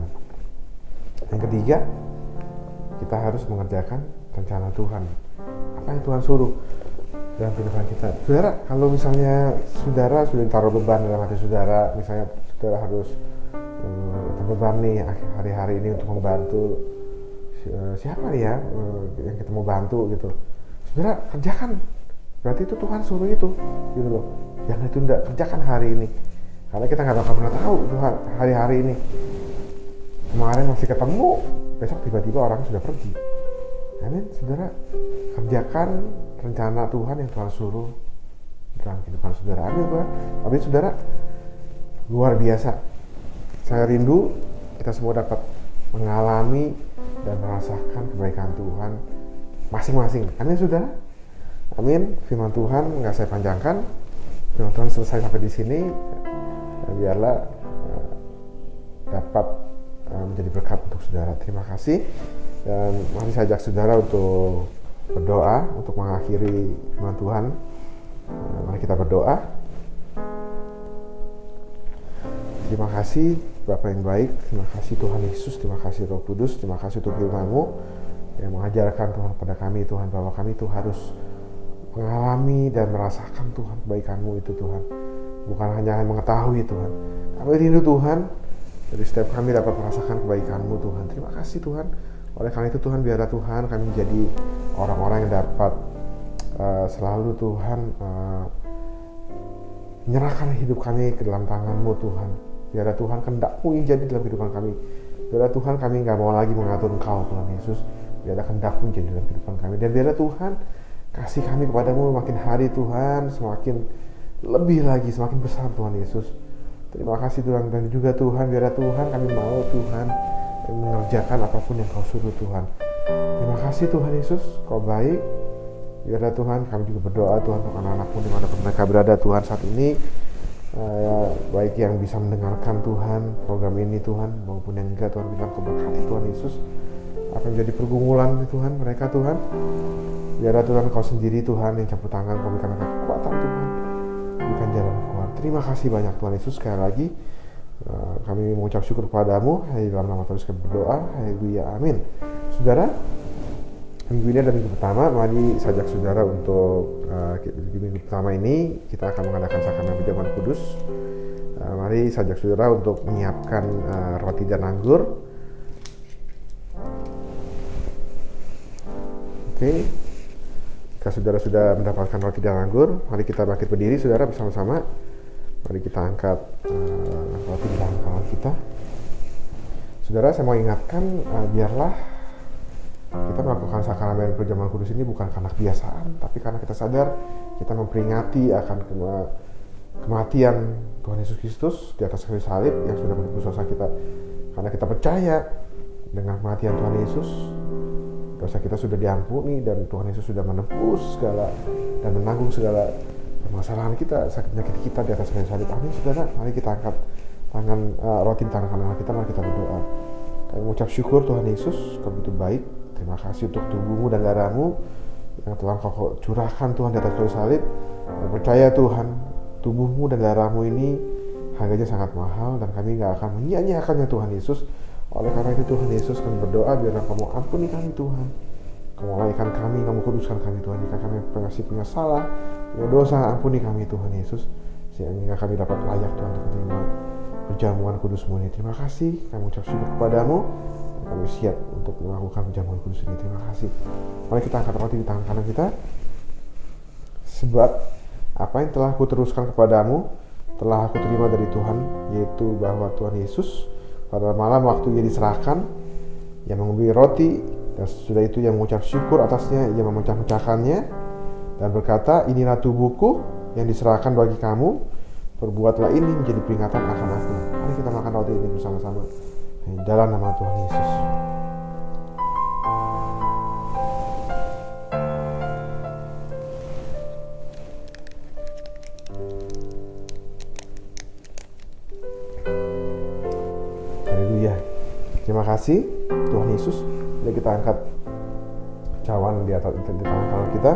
Yang ketiga, kita harus mengerjakan rencana Tuhan. Apa yang Tuhan suruh dalam kehidupan kita. Saudara, kalau misalnya saudara sudah ditaruh beban dalam hati saudara, misalnya saudara harus terbeban nih hari-hari ini untuk membantu siapa nih ya yang kita mau bantu gitu. Saudara, kerjakan. Berarti itu Tuhan suruh itu gitu loh. Jangan ditunda, kerjakan hari ini. Karena kita nggak bakal pernah tahu Tuhan hari-hari ini. Kemarin masih ketemu, besok tiba-tiba orang sudah pergi. Amin, saudara. Kerjakan rencana Tuhan yang Tuhan suruh dalam kehidupan saudara. Amin Tuhan. Amin saudara. Luar biasa. Saya rindu kita semua dapat mengalami dan merasakan kebaikan Tuhan masing-masing. Amin saudara. Amin. Firman Tuhan nggak saya panjangkan. Firman Tuhan selesai sampai di sini, biarlah dapat menjadi berkat untuk saudara. Terima kasih, dan mari saya ajak saudara untuk berdoa untuk mengakhiri firman Tuhan. Mari kita berdoa. Terima kasih Bapa yang baik, terima kasih Tuhan Yesus, terima kasih Roh Kudus, terima kasih untuk firman-Mu yang mengajarkan Tuhan kepada kami Tuhan, bahwa kami itu harus mengalami dan merasakan Tuhan kebaikan-Mu itu Tuhan, bukan hanya mengetahui Tuhan. Kami rindu Tuhan, dari setiap kami dapat merasakan kebaikan-Mu Tuhan. Terima kasih Tuhan. Oleh karena itu Tuhan, biarlah Tuhan kami menjadi orang-orang yang dapat selalu Tuhan menyerahkan hidup kami ke dalam tangan-Mu Tuhan. Biarlah Tuhan kehendak-Mu yang jadi dalam kehidupan kami. Biarlah Tuhan kami gak mau lagi mengatur Engkau Tuhan Yesus. Biarlah kehendak-Mu jadi dalam kehidupan kami. Dan biarlah Tuhan kasih kami kepadamu makin hari Tuhan semakin lebih lagi, semakin besar Tuhan Yesus. Terima kasih Tuhan. Dan juga Tuhan, biarlah Tuhan kami mau Tuhan mengerjakan apapun yang Kau suruh Tuhan. Terima kasih Tuhan Yesus, Kau baik. Biarlah Tuhan kami juga berdoa Tuhan untuk anak-anak-Mu dimanapun mereka berada Tuhan saat ini, baik yang bisa mendengarkan Tuhan program ini Tuhan maupun yang enggak Tuhan, biarlah Kau berkati Tuhan Yesus apa yang menjadi pergumulan Tuhan mereka Tuhan. Biarlah Tuhan Kau sendiri Tuhan yang campur tangan, Kau berikan mereka kekuatan Tuhan, berikan jalan keluar. Terima kasih banyak Tuhan Yesus. Sekali lagi kami mengucap syukur kepadamu. Dalam nama Tuhan kami berdoa. Haleluya, amin. Saudara, minggu ini adalah minggu pertama. Mari sajak saudara untuk minggu pertama ini kita akan mengadakan sakramen perjamuan kudus. Mari sajak saudara untuk menyiapkan roti dan anggur. Oke. Jika saudara sudah mendapatkan roti dan anggur, mari kita bangkit berdiri saudara bersama-sama. Mari kita angkat roti di dalam tangan kita. Saudara, saya mau ingatkan, biarlah kita melakukan sakramen perjamuan kudus ini bukan karena kebiasaan, tapi karena kita sadar kita memperingati akan kematian Tuhan Yesus Kristus di atas kayu salib yang sudah menebus dosa kita. Karena kita percaya dengan kematian Tuhan Yesus, dosa kita sudah diampuni dan Tuhan Yesus sudah menebus segala dan menanggung segala permasalahan kita, sakit penyakit kita di atas kayu salib. Amin saudara. Mari kita angkat tangan roti di tangan kanan kita, mari kita berdoa. Kami mengucap syukur Tuhan Yesus, Kau begitu baik. Terima kasih untuk tubuh-Mu dan darah-Mu yang telah Kau curahkan Tuhan di atas kayu salib. Kami percaya Tuhan, tubuh-Mu dan darah-Mu ini harganya sangat mahal dan kami gak akan menyia-nyiakannya Tuhan Yesus. Oleh karena itu Tuhan Yesus, kami berdoa biarlah Kamu ampuni kami Tuhan. Kamu mulaikan kami, Kamu kuduskan kami Tuhan. Jika kami masih punya salah, punya dosa, ampuni kami Tuhan Yesus, sehingga kami dapat layak Tuhan untuk menerima perjamuan kudus-Mu ini. Terima kasih, kami ucap syukur kepadamu. Kami siap untuk melakukan perjamuan kudus ini. Terima kasih. Mari kita angkat roti di tangan kanan kita. Sebab apa yang telah aku teruskan kepadamu telah aku terima dari Tuhan, yaitu bahwa Tuhan Yesus pada malam waktu Ia diserahkan, Ia mengambil roti dan sesudah itu Ia mengucap syukur atasnya, Ia memecah-mecahkannya dan berkata, inilah tubuhku yang diserahkan bagi kamu, perbuatlah ini menjadi peringatan akan aku. Mari kita makan roti ini bersama-sama dalam nama Tuhan Yesus. Haleluya. Terima kasih Tuhan Yesus. Jadi kita angkat cawan di atas tangan kita.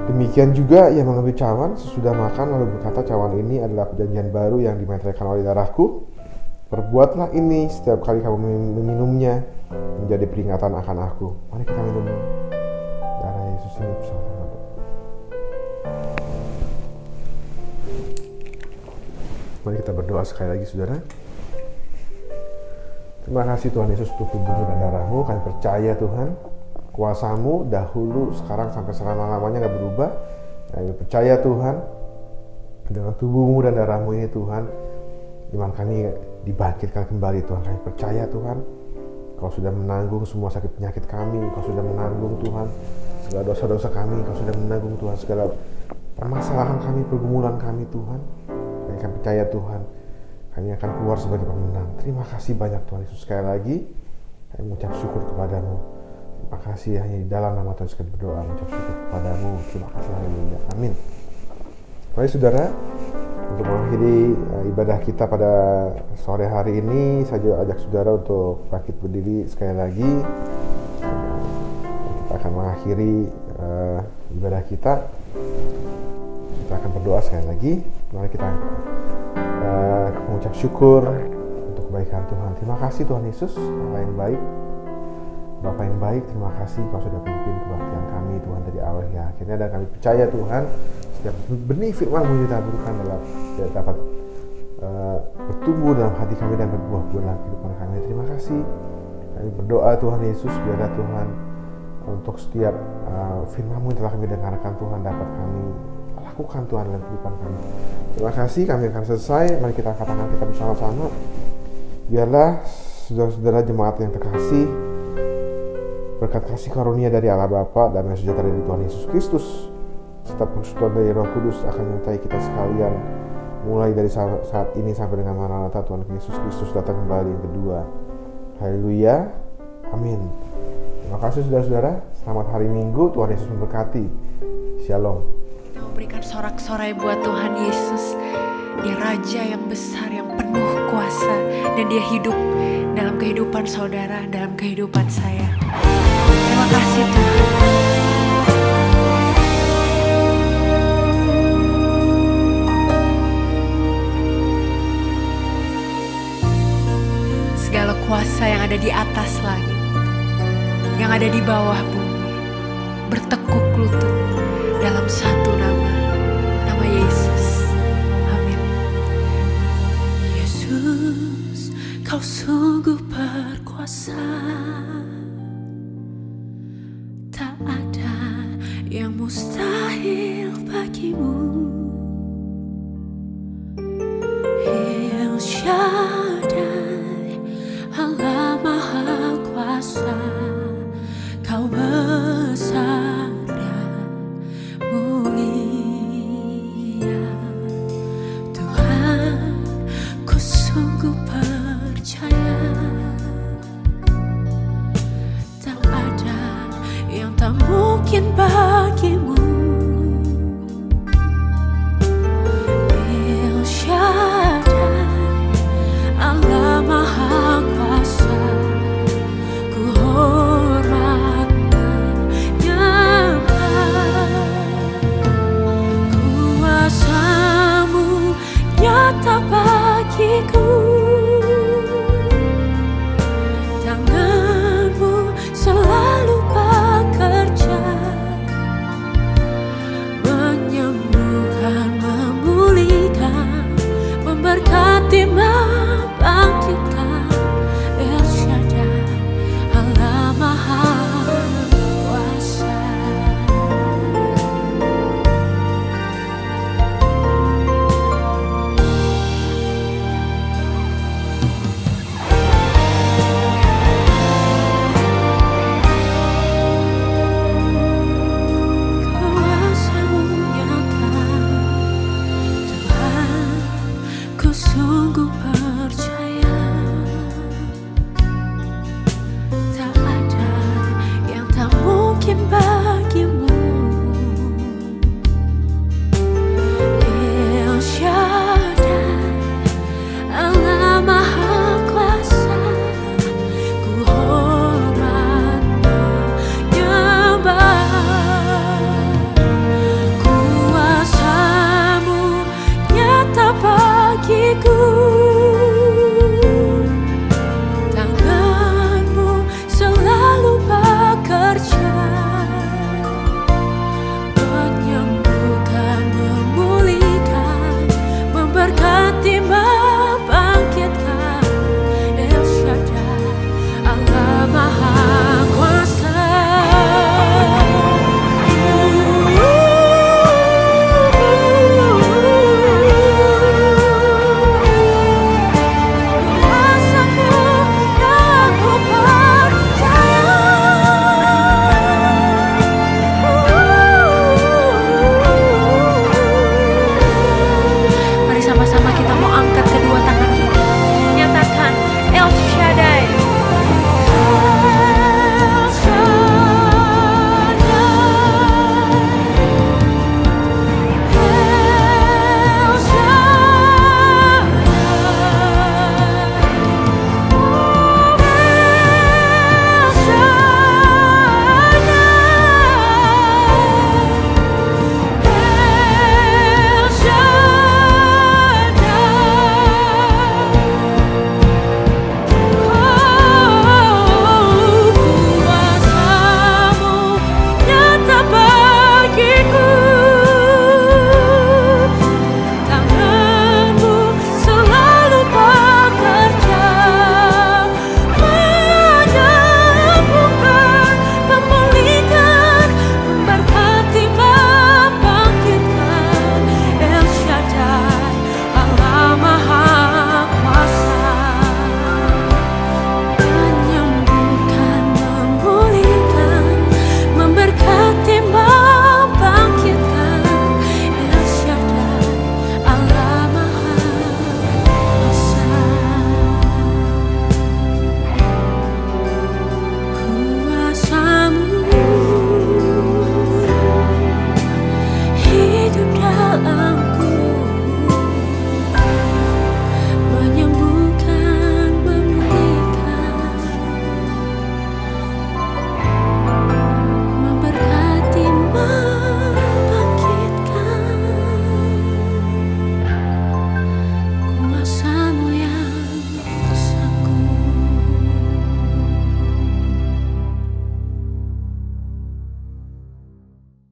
Demikian juga Ia mengambil cawan sesudah makan lalu berkata, cawan ini adalah perjanjian baru yang dimeteraikan oleh darahku. Perbuatlah ini setiap kali kamu meminumnya menjadi peringatan akan aku. Mari kita minum darah Yesus ini bersama-sama. Mari kita berdoa sekali lagi saudara. Terima kasih Tuhan Yesus untuk tubuh-Mu dan darah-Mu. Kami percaya Tuhan, kuasa-Mu dahulu, sekarang sampai selama-lamanya gak berubah. Kami percaya Tuhan, dengan tubuh-Mu dan darah-Mu ini Tuhan, iman kami dibangkitkan kembali Tuhan. Kami percaya Tuhan, Kau sudah menanggung semua sakit penyakit kami. Kau sudah menanggung Tuhan segala dosa-dosa kami. Kau sudah menanggung Tuhan segala permasalahan kami, pergumulan kami Tuhan. Kami percaya Tuhan, kami akan keluar sebagai pemenang. Terima kasih banyak Tuhan Yesus. Sekali lagi kami mengucap syukur kepadamu. Terima kasih, hanya di dalam nama Tuhan kami berdoa mengucap syukur kepadamu. Terima kasih, haleluya, amin. Mari saudara, untuk mengakhiri ibadah kita pada sore hari ini, saya juga ajak saudara untuk bangkit berdiri sekali lagi. Kita akan mengakhiri ibadah kita. Kita akan berdoa sekali lagi. Mari kita mengucap syukur untuk kebaikan Tuhan. Terima kasih Tuhan Yesus, Allah yang baik, Bapa yang baik. Terima kasih Kau sudah pimpin kebaktian kami Tuhan dari awal hingga akhirnya, dan kami percaya Tuhan setiap benih firman-Mu yang ditaburkan dapat bertumbuh dalam hati kami dan berbuah-buah dalam kehidupan kami. Terima kasih. Kami berdoa Tuhan Yesus, biarlah Tuhan untuk setiap firman-Mu yang telah kami dengarkan Tuhan dapat kami lakukan Tuhan dalam kehidupan kami. Terima kasih, kami akan selesai. Mari kita katakan kita bersama-sama. Biarlah saudara-saudara jemaat yang terkasih, berkat kasih karunia dari Allah Bapa dan sejahtera dari Tuhan Yesus Kristus serta persekutuan dari Roh Kudus akan menyertai kita sekalian mulai dari saat ini sampai dengan Maranatha Tuhan Yesus Kristus datang kembali yang kedua. Haleluya. Amin. Terima kasih saudara-saudara. Selamat hari Minggu. Tuhan Yesus memberkati. Shalom. Kita memberikan sorak-sorai buat Tuhan Yesus. Dia Raja yang besar, yang penuh kuasa, dan Dia hidup dalam kehidupan saudara, dalam kehidupan saya. Terima kasih Tuhan. Segala kuasa yang ada di atas langit, yang ada di bawah bumi, bertekuk lutut dalam satu nama, nama Yesus. Amin. Yesus, Kau sungguh berkuasa, tak ada yang mustahil bagimu.